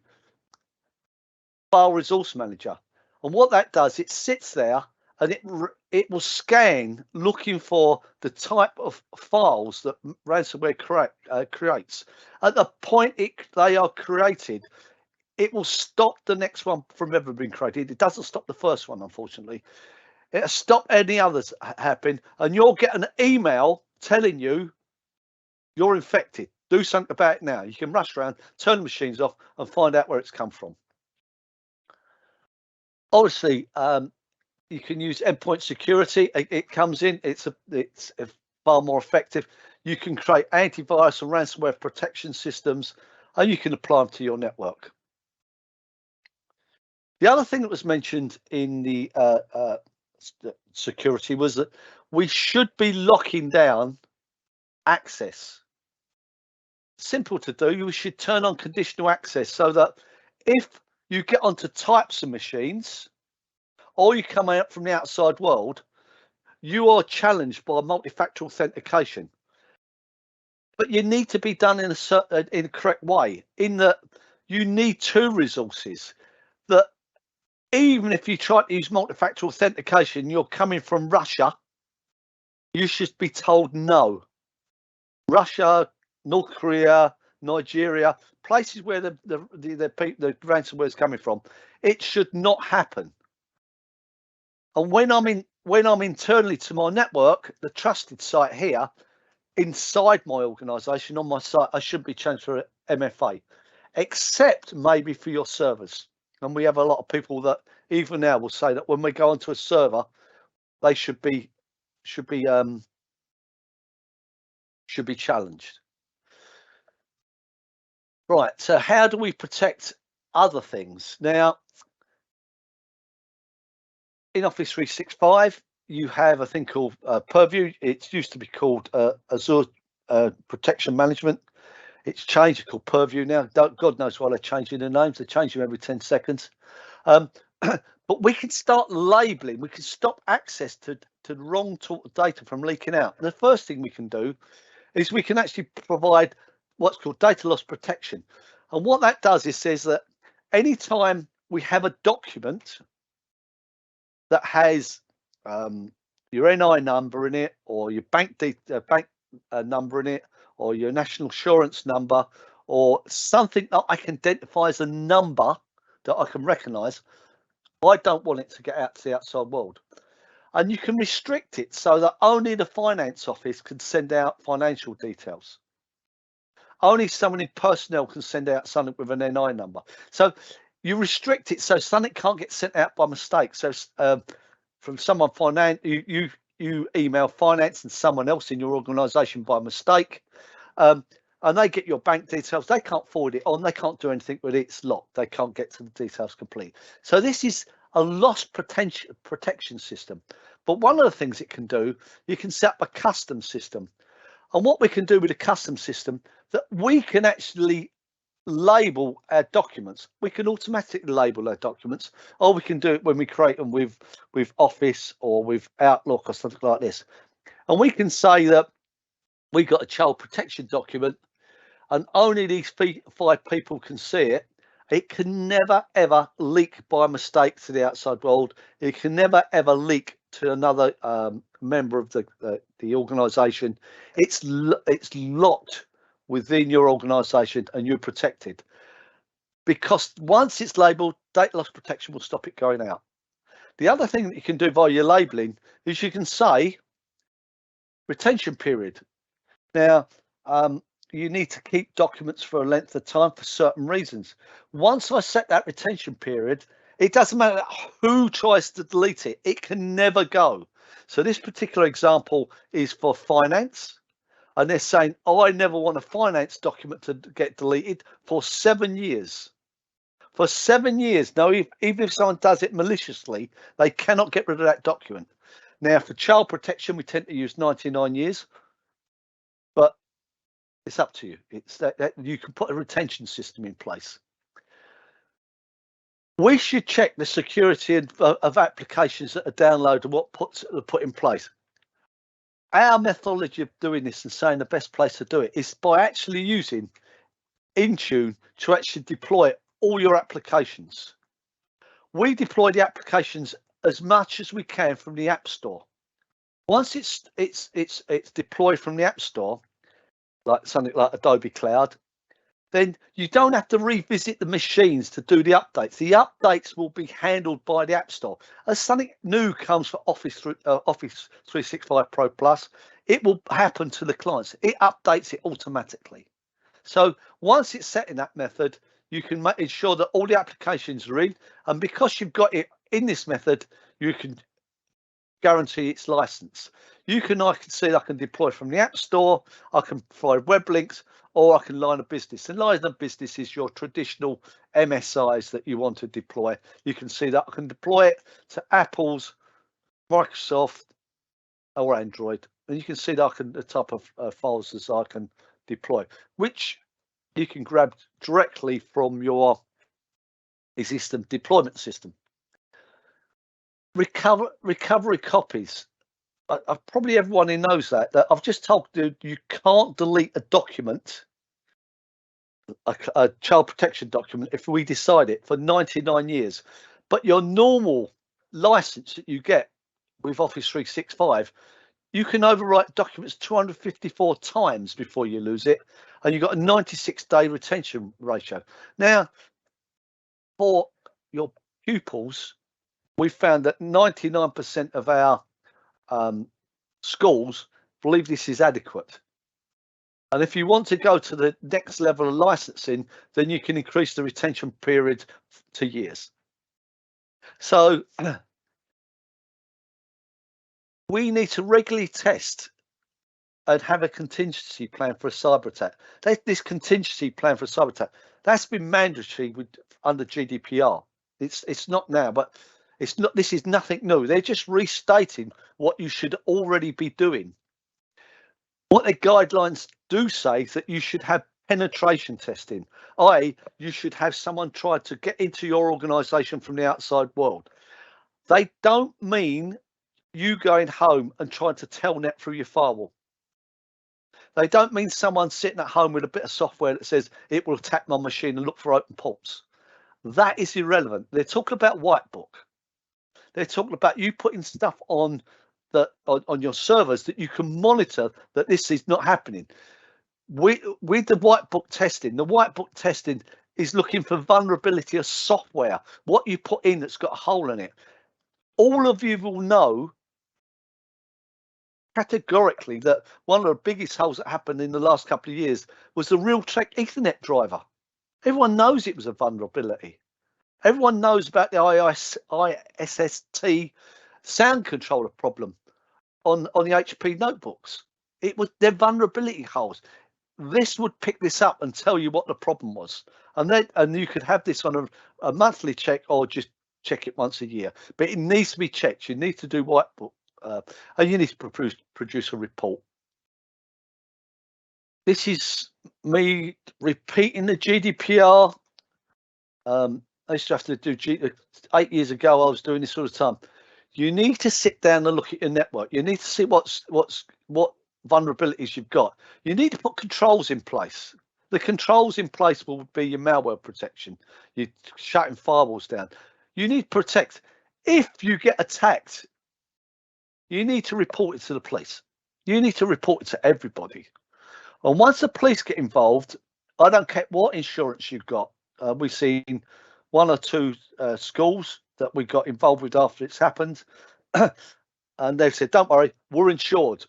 File Resource Manager. And what that does, it sits there and it will scan looking for the type of files that ransomware creates. At the point they are created, it will stop the next one from ever being created. It doesn't stop the first one, unfortunately. It'll stop any others happen, and you'll get an email telling you you're infected. Do something about it now. You can rush around, turn the machines off, and find out where it's come from. Obviously, you can use endpoint security. It comes in. It's far more effective. You can create antivirus and ransomware protection systems, and you can apply them to your network. The other thing that was mentioned in the security was that we should be locking down access. Simple to do. We should turn on conditional access so that if you get onto types of machines or you come out from the outside world, you are challenged by multi-factor authentication. But you need to be done in a correct way, in that you need two resources. That even if you try to use multi-factor authentication, you're coming from Russia, you should be told no. Russia, North Korea, Nigeria, places where the ransomware is coming from, it should not happen. And when I'm internally to my network, the trusted site here, inside my organisation on my site, I should be changed for MFA, except maybe for your servers. And we have a lot of people that even now will say that when we go onto a server, they should be challenged. Right, so how do we protect other things? Now, in Office 365, you have a thing called Purview. It used to be called Azure Protection Management. It's changed, it's called Purview now. God knows why they're changing the names. They change them every 10 seconds. But we can start labeling. We can stop access to the wrong data from leaking out. The first thing we can do is we can actually provide what's called data loss protection. And what that does is says that anytime we have a document that has your NI number in it, or your bank number in it, or your national insurance number, or something that I can identify as a number that I can recognise, I don't want it to get out to the outside world. And you can restrict it so that only the finance office can send out financial details. Only someone in personnel can send out something with an NI number. So you restrict it so something can't get sent out by mistake. So from someone finance, you email finance and someone else in your organisation by mistake, and they get your bank details. They can't forward it on. They can't do anything with it. It's locked. They can't get to the details complete. So this is a loss protection system. But one of the things it can do, you can set up a custom system. And what we can do with a custom system, that we can actually label our documents. We can automatically label our documents, or we can do it when we create them with Office or with Outlook or something like this. And we can say that we got a child protection document and only these 5 people can see it. It can never ever leak by mistake to the outside world. It can never ever leak to another member of the organisation. It's locked within your organisation and you're protected, because once it's labelled, data loss protection will stop it going out. The other thing that you can do via your labelling is you can say retention period. Now, you need to keep documents for a length of time for certain reasons. Once I set that retention period, it doesn't matter who tries to delete it, it can never go. So this particular example is for finance, and they're saying, oh, I never want a finance document to get deleted for 7 years. For 7 years. Now, even if someone does it maliciously, they cannot get rid of that document. Now, for child protection, we tend to use 99 years, but it's up to you. It's that you can put a retention system in place. We should check the security of applications that are downloaded and what are put in place. Our methodology of doing this and saying the best place to do it is by actually using Intune to actually deploy all your applications. We deploy the applications as much as we can from the App Store. Once it's deployed from the App Store, like something like Adobe Cloud, then you don't have to revisit the machines to do the updates. The updates will be handled by the App Store. As something new comes for Office 365 Pro Plus, it will happen to the clients. It updates it automatically. So once it's set in that method, you can ensure that all the applications are in, and because you've got it in this method, you can guarantee its license. I can see I can deploy from the App Store, I can provide web links, or I can line of business. And line of business is your traditional MSIs that you want to deploy. You can see that I can deploy it to Apple's, Microsoft, or Android. And you can see that the type of files as I can deploy, which you can grab directly from your existing deployment system. Recovery copies. Probably everyone who knows that I've just told you can't delete a document, a child protection document, if we decide it, for 99 years. But your normal license that you get with Office 365, you can overwrite documents 254 times before you lose it, and you've got a 96-day retention ratio. Now, for your pupils, we found that 99% of our schools believe this is adequate. And if you want to go to the next level of licensing, then you can increase the retention period to years. So we need to regularly test and have a contingency plan for a cyber attack. This contingency plan for a cyber attack, that's been mandatory under GDPR. It's not now, but It's not. This is nothing new. They're just restating what you should already be doing. What their guidelines do say is that you should have penetration testing, i.e. you should have someone try to get into your organisation from the outside world. They don't mean you going home and trying to telnet through your firewall. They don't mean someone sitting at home with a bit of software that says it will attack my machine and look for open ports. That is irrelevant. They're talking about white book. They're talking about you putting stuff on on your servers that you can monitor that this is not happening. With the white book testing, the white book testing is looking for vulnerability of software, what you put in that's got a hole in it. All of you will know categorically that one of the biggest holes that happened in the last couple of years was the Realtek Ethernet driver. Everyone knows it was a vulnerability. Everyone knows about the ISST sound controller problem on the HP notebooks. It was their vulnerability holes. This would pick this up and tell you what the problem was, and you could have this on a monthly check or just check it once a year. But it needs to be checked. You need to do white book, and you need to produce a report. This is me repeating the GDPR. I used to have to do 8 years ago. I was doing this all the time. You need to sit down and look at your network. You need to see what vulnerabilities you've got. You need to put controls in place. The controls in place will be your malware protection. You're shutting firewalls down. You need to protect. If you get attacked, you need to report it to the police. You need to report it to everybody. And once the police get involved, I don't care what insurance you've got. We've seen 1 or 2 schools that we got involved with after it's happened. And they've said, don't worry, we're insured.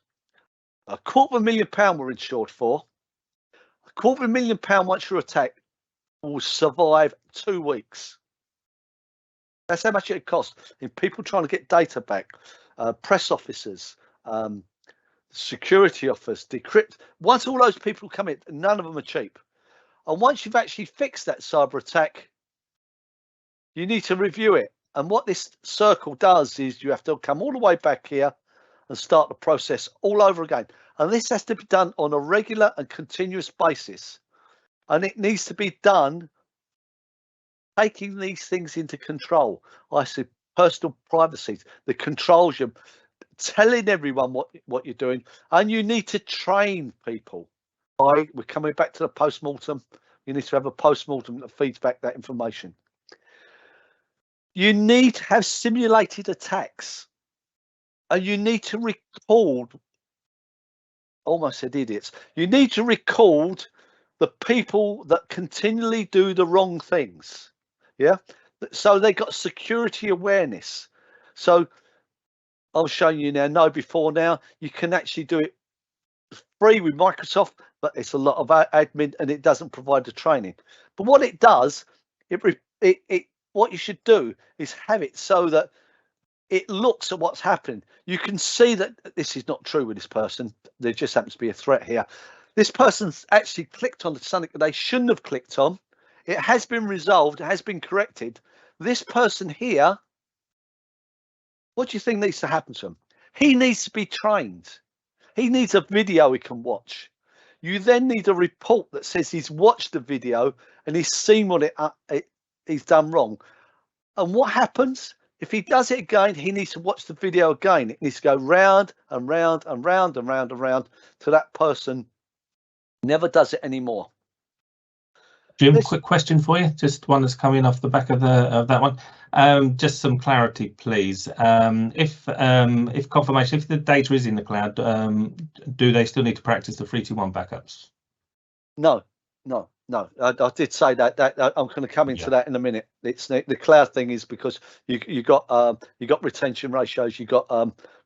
£250,000 we're insured for. £250,000 once you're attacked will survive 2 weeks. That's how much it costs. In people trying to get data back, press officers, security officers, decrypt. Once all those people come in, none of them are cheap. And once you've actually fixed that cyber attack, you need to review it. And what this circle does is you have to come all the way back here and start the process all over again. And this has to be done on a regular and continuous basis. And it needs to be done taking these things into control. I see personal privacy, the controls, you're telling everyone what you're doing, and you need to train people. We're coming back to the post-mortem. You need to have a post-mortem that feeds back that information. You need to have simulated attacks, and you need to record, almost said idiots, you need to record the people that continually do the wrong things. Yeah, so they got security awareness. So I'll show you now, know before now, you can actually do it free with Microsoft, but it's a lot of admin and it doesn't provide the training. But what it does, what you should do is have it so that it looks at what's happening. You can see that this is not true with this person. There just happens to be a threat here. This person's actually clicked on something that they shouldn't have clicked on. It has been resolved. It has been corrected. This person here, what do you think needs to happen to him? He needs to be trained. He needs a video he can watch. You then need a report that says he's watched the video and he's seen what he's done wrong. And what happens? If he does it again, he needs to watch the video again. It needs to go round and round and round and round and round till that person never does it anymore. Jim, quick question for you. Just one that's coming off the back of that one. Just some clarity, please. If confirmation, if the data is in the cloud, do they still need to practice the 3-2-1 backups? No. I did say that. I'm going to come into that in a minute. It's the cloud thing is because you got retention ratios, you got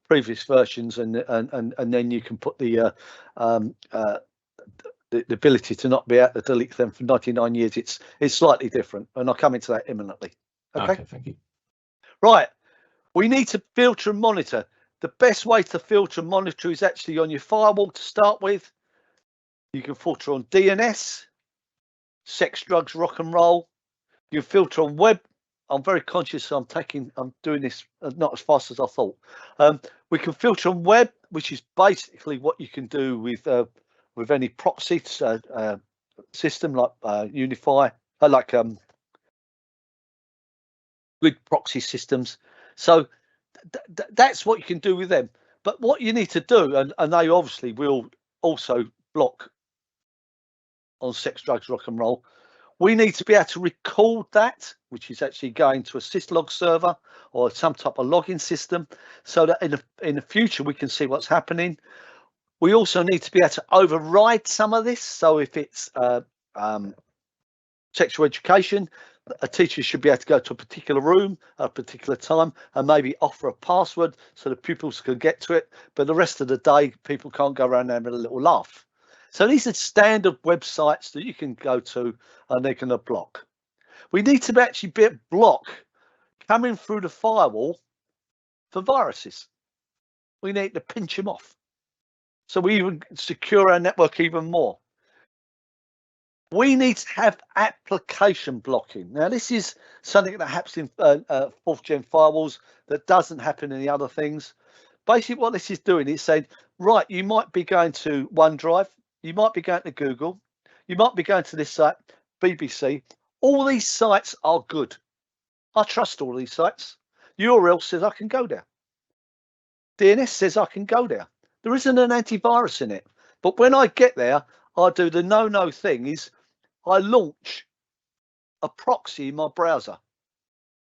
previous versions, and then you can put the ability to not be able to delete them for 99 years. It's slightly different, and I'll come into that imminently. Okay, thank you. Right, we need to filter and monitor. The best way to filter and monitor is actually on your firewall to start with. You can filter on DNS, sex, drugs, rock and roll. You filter on web I'm very conscious. I'm doing this not as fast as I thought. We can filter on web, which is basically what you can do with any proxy system like Unify, like grid proxy systems. So that's what you can do with them. But what you need to do, and they obviously will also block on sex, drugs, rock and roll. We need to be able to record that, which is actually going to a syslog server or some type of login system, so that in the future we can see what's happening. We also need to be able to override some of this. So if it's sexual education, a teacher should be able to go to a particular room at a particular time and maybe offer a password so the pupils can get to it. But the rest of the day, people can't go around there and have a little laugh. So these are standard websites that you can go to and they're going to block. We need to actually be able to block coming through the firewall for viruses. We need to pinch them off. So we even secure our network even more. We need to have application blocking. Now, this is something that happens in 4th gen firewalls that doesn't happen in the other things. Basically, what this is doing is saying, right, you might be going to OneDrive, you might be going to Google, you might be going to this site, BBC. All these sites are good. I trust all these sites. URL says I can go there. DNS says I can go there. There isn't an antivirus in it. But when I get there, I do the no thing is I launch a proxy in my browser,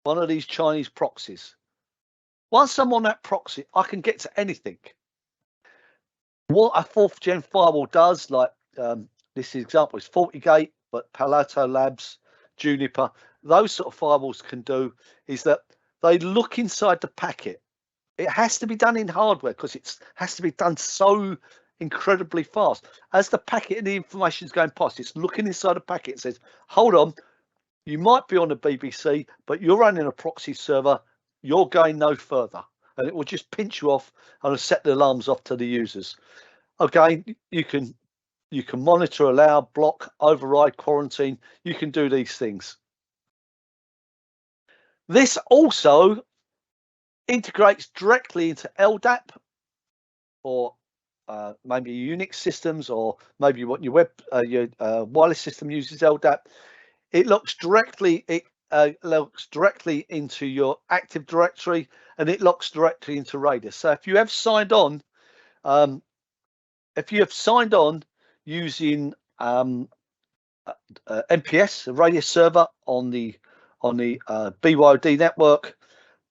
one of these Chinese proxies. Once I'm on that proxy, I can get to anything. What a 4th gen firewall does, like this example is FortiGate, but Palo Alto Labs, Juniper, those sort of firewalls can do is that they look inside the packet. It has to be done in hardware because it has to be done so incredibly fast. As the packet and the information is going past, it's looking inside the packet and says, hold on, you might be on the BBC, but you're running a proxy server, you're going no further. And it will just pinch you off and set the alarms off to the users. Again, you can monitor, allow, block, override, quarantine. You can do these things. This also integrates directly into LDAP or maybe Unix systems, or maybe what your wireless system uses LDAP. It looks directly into your Active Directory, and it looks directly into Radius. So if you have signed on, using MPS, a Radius server on the BYOD network,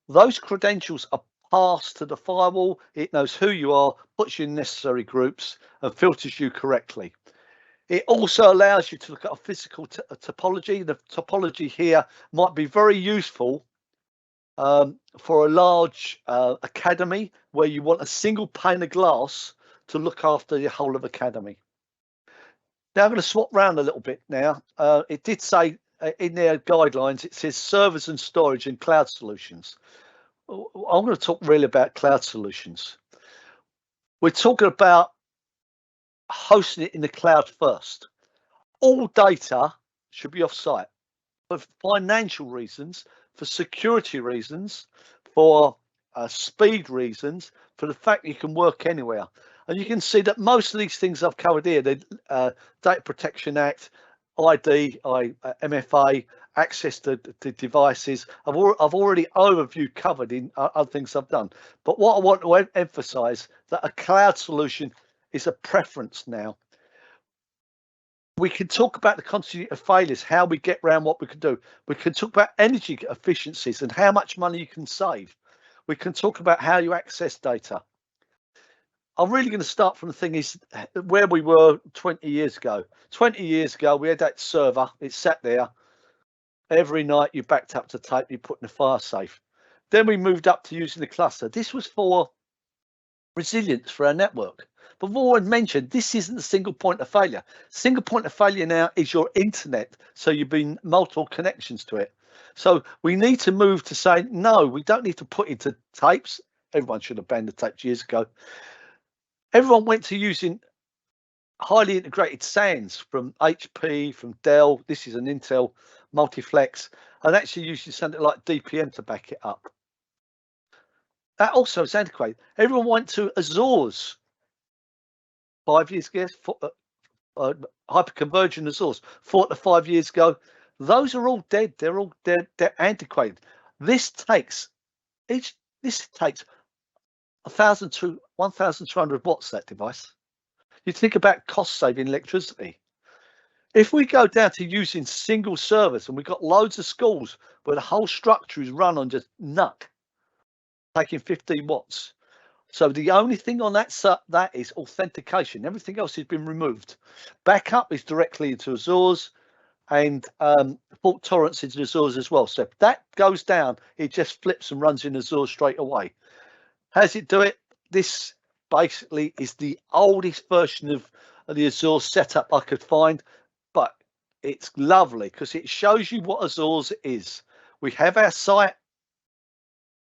those credentials are passed to the firewall. It knows who you are, puts you in necessary groups, and filters you correctly. It also allows you to look at a physical topology. The topology here might be very useful for a large academy where you want a single pane of glass to look after the whole of academy. Now I'm going to swap around a little bit now. It did say in their guidelines, it says servers and storage and cloud solutions. I'm going to talk really about cloud solutions. We're talking about hosting it in the cloud first. All data should be off-site for financial reasons, for security reasons, for speed reasons, for the fact that you can work anywhere. And you can see that most of these things I've covered here, the Data Protection Act, ID, MFA, access to devices, I've already overview covered in other things I've done. But what I want to emphasize, that a cloud solution is a preference now. We can talk about the continuity of failures, how we get around what we can do. We can talk about energy efficiencies and how much money you can save. We can talk about how you access data. I'm really going to start from the thing is where we were 20 years ago. 20 years ago, we had that server. It sat there. Every night you backed up to tape, you put in a fire safe. Then we moved up to using the cluster. This was for resilience for our network. But what I mentioned, this isn't a single point of failure. Single point of failure now is your internet. So you've been multiple connections to it. So we need to move to say, no, we don't need to put into tapes. Everyone should have banned the tapes years ago. Everyone went to using highly integrated SANs from HP, from Dell. This is an Intel multiflex, and actually using something like DPM to back it up. That also is antiquated. Everyone went to Azores 5 years ago, hyperconvergent Azores 4 to 5 years ago. Those are all dead. They're all dead. They're antiquated. This takes 1,000 to 1,200 watts, that device. You think about cost saving electricity. If we go down to using single servers, and we've got loads of schools where the whole structure is run on just NUC, taking 15 watts. So the only thing on that is authentication. Everything else has been removed. Backup is directly into Azores, and fault tolerance into Azores as well. So if that goes down, it just flips and runs in Azores straight away. How does it do it? This basically is the oldest version of the Azure setup I could find, but it's lovely because it shows you what Azure is. We have our site,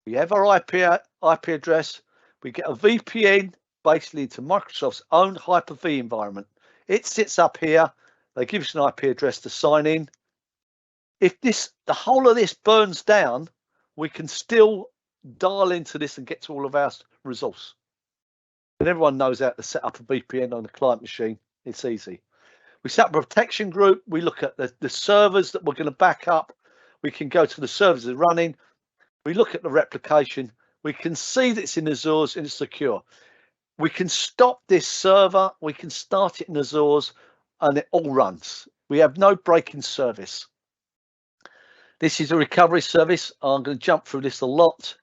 we have our IP address, we get a VPN basically into Microsoft's own Hyper-V environment. It sits up here, they give us an IP address to sign in. If the whole of this burns down, we can still dial into this and get to all of our resource. And everyone knows how to set up a VPN on a client machine. It's easy. We set up a protection group. We look at the servers that we're going to back up. We can go to the servers that are running. We look at the replication. We can see that it's in Azure and it's secure. We can stop this server. We can start it in Azure and it all runs. We have no break-in service. This is a recovery service. I'm going to jump through this a lot.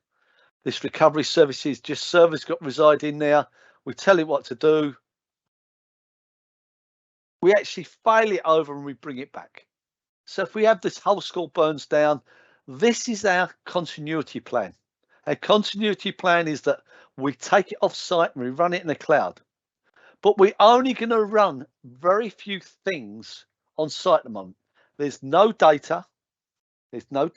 This recovery service is just servers got reside in there. We tell it what to do. We actually fail it over and we bring it back. So if we have this whole school burns down, this is our continuity plan. Our continuity plan is that we take it off site and we run it in the cloud. But we're only going to run very few things on site at the moment. There's no data. There's no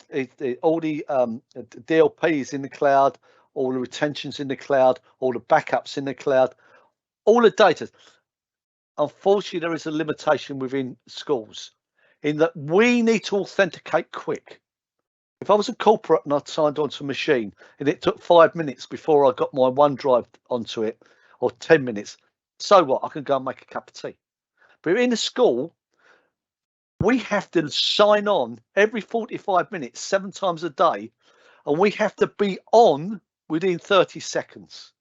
all the DLPs in the cloud, all the retentions in the cloud, all the backups in the cloud, all the data. Unfortunately, there is a limitation within schools in that we need to authenticate quick. If I was a corporate and I'd signed onto a machine and it took 5 minutes before I got my OneDrive onto it, or 10 minutes, so what? I can go and make a cup of tea. But in a school, we have to sign on every 45 minutes, 7 times a day, and we have to be on within 30 seconds.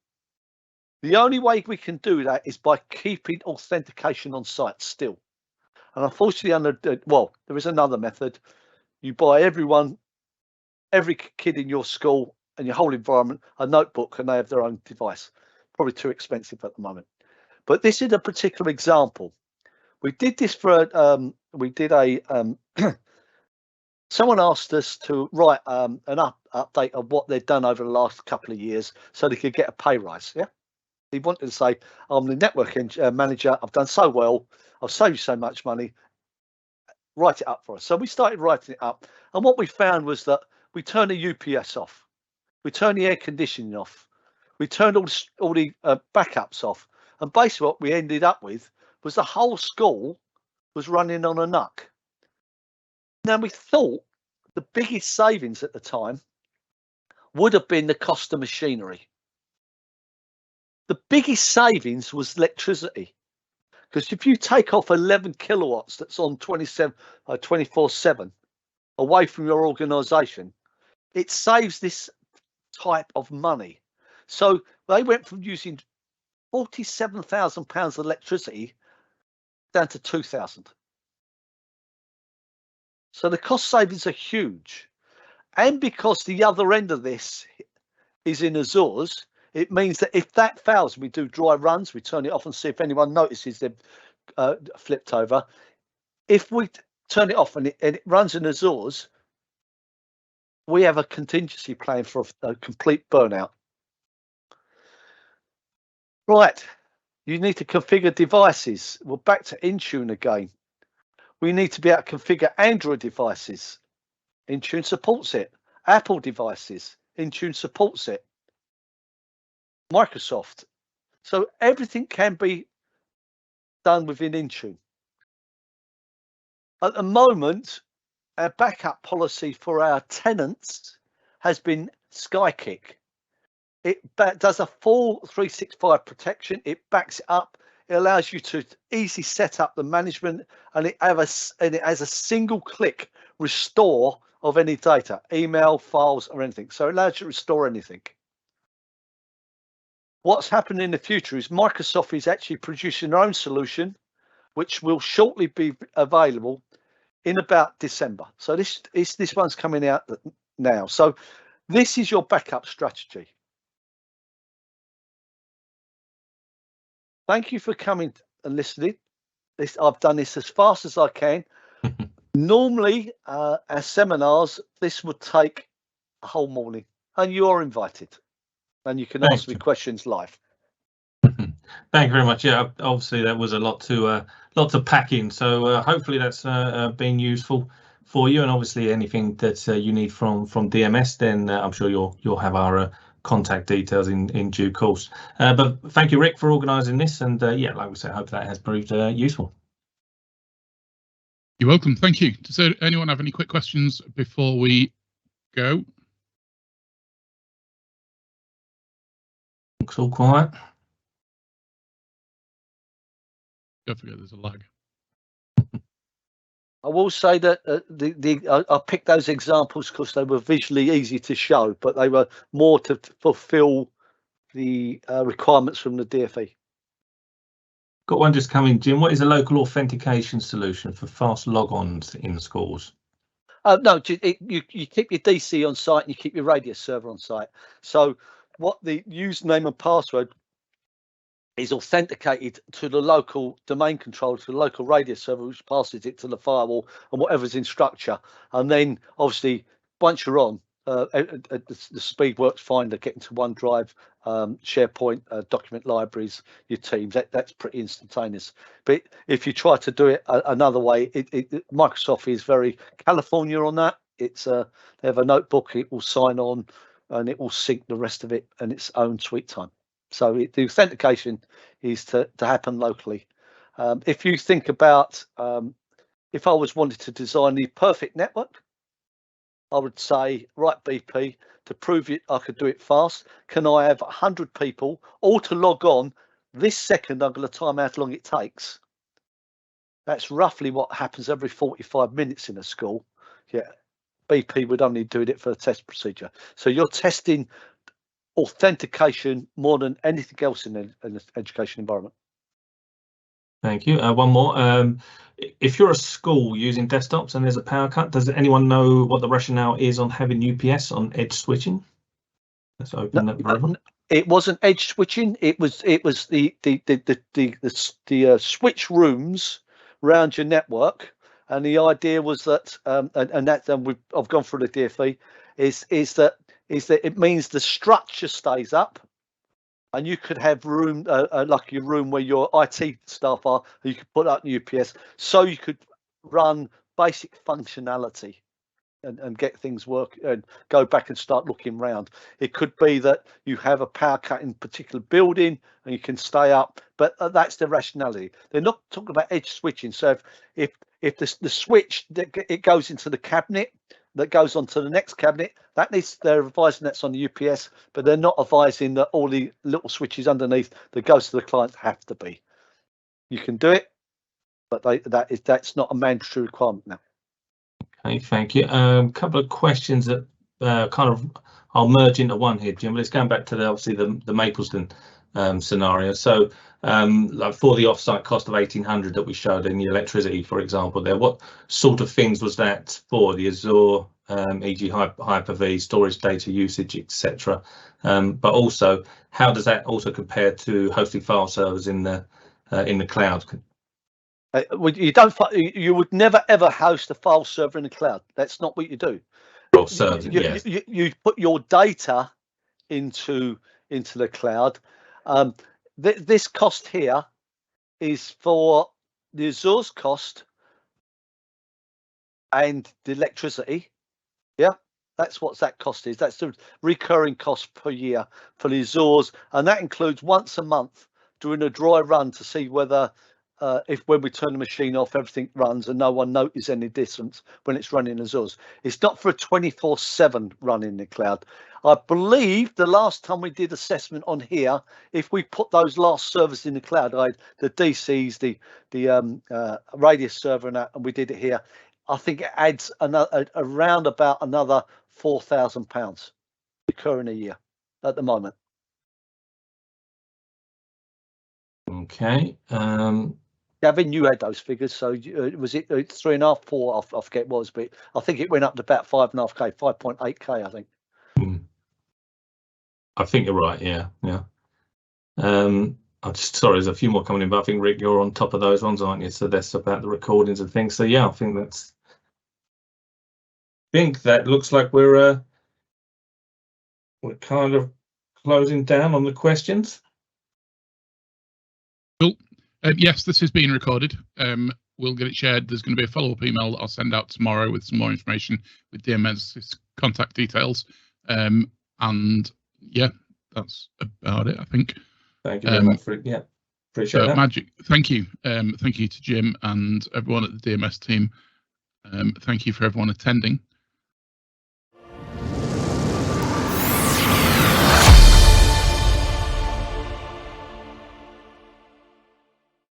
The only way we can do that is by keeping authentication on site still. And unfortunately, there is another method. You buy every kid in your school and your whole environment a notebook, and they have their own device. Probably too expensive at the moment. But this is a particular example. We did this for someone asked us to write an update of what they'd done over the last couple of years so they could get a pay rise. Yeah, he wanted to say, I'm the network manager, I've done so well, I've saved you so much money, write it up for us. So we started writing it up, and what we found was that we turned the UPS off, we turned the air conditioning off, we turned all the backups off, and basically what we ended up with was the whole school was running on a NUC. Now, we thought the biggest savings at the time would have been the cost of machinery. The biggest savings was electricity, because if you take off 11 kilowatts that's on 24/7 away from your organisation, it saves this type of money. So they went from using £47,000 of electricity down to 2,000. So the cost savings are huge. And because the other end of this is in Azores, it means that if that fails, we do dry runs, we turn it off and see if anyone notices they've flipped over. If we turn it off and it runs in Azores, we have a contingency plan for a complete burnout. Right, you need to configure devices. We're back to Intune again. We need to be able to configure Android devices. Intune supports it. Apple devices, Intune supports it. Microsoft. So everything can be done within Intune. At the moment, our backup policy for our tenants has been Skykick. It does a full 365 protection. It backs it up. It allows you to easily set up the management, and it has a single click restore of any data, email, files, or anything. So it allows you to restore anything. What's happening in the future is Microsoft is actually producing their own solution, which will shortly be available in about December. So this one's coming out now. So this is your backup strategy. Thank you for coming and listening. I've done this as fast as I can. Normally, our seminars, this would take a whole morning, and you are invited, and you can ask me questions live. Thank you very much. Yeah, obviously that was a lot to pack in. So hopefully that's been useful for you. And obviously anything that you need from DMS, then I'm sure you'll have our contact details in due course. But thank you, Rick, for organising this. And yeah, like we said, I hope that has proved useful. You're welcome. Thank you. Does anyone have any quick questions before we go? Looks all quiet. Don't forget there's a lag. I will say that I picked those examples because they were visually easy to show, but they were more to fulfil the requirements from the DfE. Got one just coming, Jim. What is a local authentication solution for fast logons in schools? No, you keep your DC on site and you keep your Radius server on site. So what the username and password is authenticated to the local domain controller, to the local Radius server, which passes it to the firewall and whatever's in structure. And then obviously once you're on, the speed works fine to get into OneDrive, SharePoint, document libraries, your teams. That's pretty instantaneous. But if you try to do it another way, Microsoft is very California on that. It's they have a notebook, it will sign on, and it will sync the rest of it in its own sweet time. So the authentication is to happen locally. If you think about if I was wanted to design the perfect network, I would say, right, BP, to prove it, I could do it fast. Can I have 100 people all to log on this second? I'm going to time how long it takes. That's roughly what happens every 45 minutes in a school. Yeah, BP would only do it for a test procedure. So you're testing authentication more than anything else in an education environment. Thank you. One more. If you're a school using desktops and there's a power cut, does anyone know what the rationale is on having UPS on edge switching? Let's open that for everyone. It wasn't edge switching. It was the switch rooms around your network, and the idea was that I've gone through the DfE is that it means the structure stays up. And you could have room, like your room where your IT staff are, you could put up UPS, so you could run basic functionality and get things work and go back and start looking around. It could be that you have a power cut in a particular building and you can stay up, but that's the rationality. They're not talking about edge switching. So if the switch it goes into the cabinet, that goes on to the next cabinet, they're advising that's on the UPS, but they're not advising that all the little switches underneath that goes to the client have to be. You can do it, but that's not a mandatory requirement now. Okay, thank you. A couple of questions that kind of I'll merge into one here, Jim. But it's going back to obviously the Mapleston scenario. So like for the offsite cost of 1,800 that we showed in the electricity, for example, there, what sort of things was that for? The Azure, e.g. Hyper-V, storage data usage, etc. But also, how does that also compare to hosting file servers in the cloud? You would never ever host a file server in the cloud. That's not what you do. Well, certainly, yes. You put your data into the cloud. This cost here is for the Azure's cost and the electricity. Yeah, that's what that cost is. That's the recurring cost per year for the Azure's, and that includes once a month doing a dry run to see whether if when we turn the machine off, everything runs and no one notices any difference when it's running as us. It's not for a 24/7 run in the cloud. I believe the last time we did assessment on here, if we put those last servers in the cloud, the DCs, the radius server and that, and we did it here, I think it adds around about another £4,000 recurring a year at the moment. Okay. Gavin, you had those figures, so was it 3.5, 4? I forget what it was, but I think it went up to about 5.5k, 5.8k, I think. I think you're right. Yeah. I'm just sorry, there's a few more coming in, but I think Rick, you're on top of those ones, aren't you? So that's about the recordings and things. So yeah, I think that looks like we're kind of closing down on the questions. Cool. Yes, this is being recorded. We'll get it shared. There's going to be a follow-up email that I'll send out tomorrow with some more information with DMS's contact details. And yeah, that's about it, I think. Thank you very much for it. Yeah, appreciate that. Magic. Thank you. Thank you to Jim and everyone at the DMS team. Thank you for everyone attending.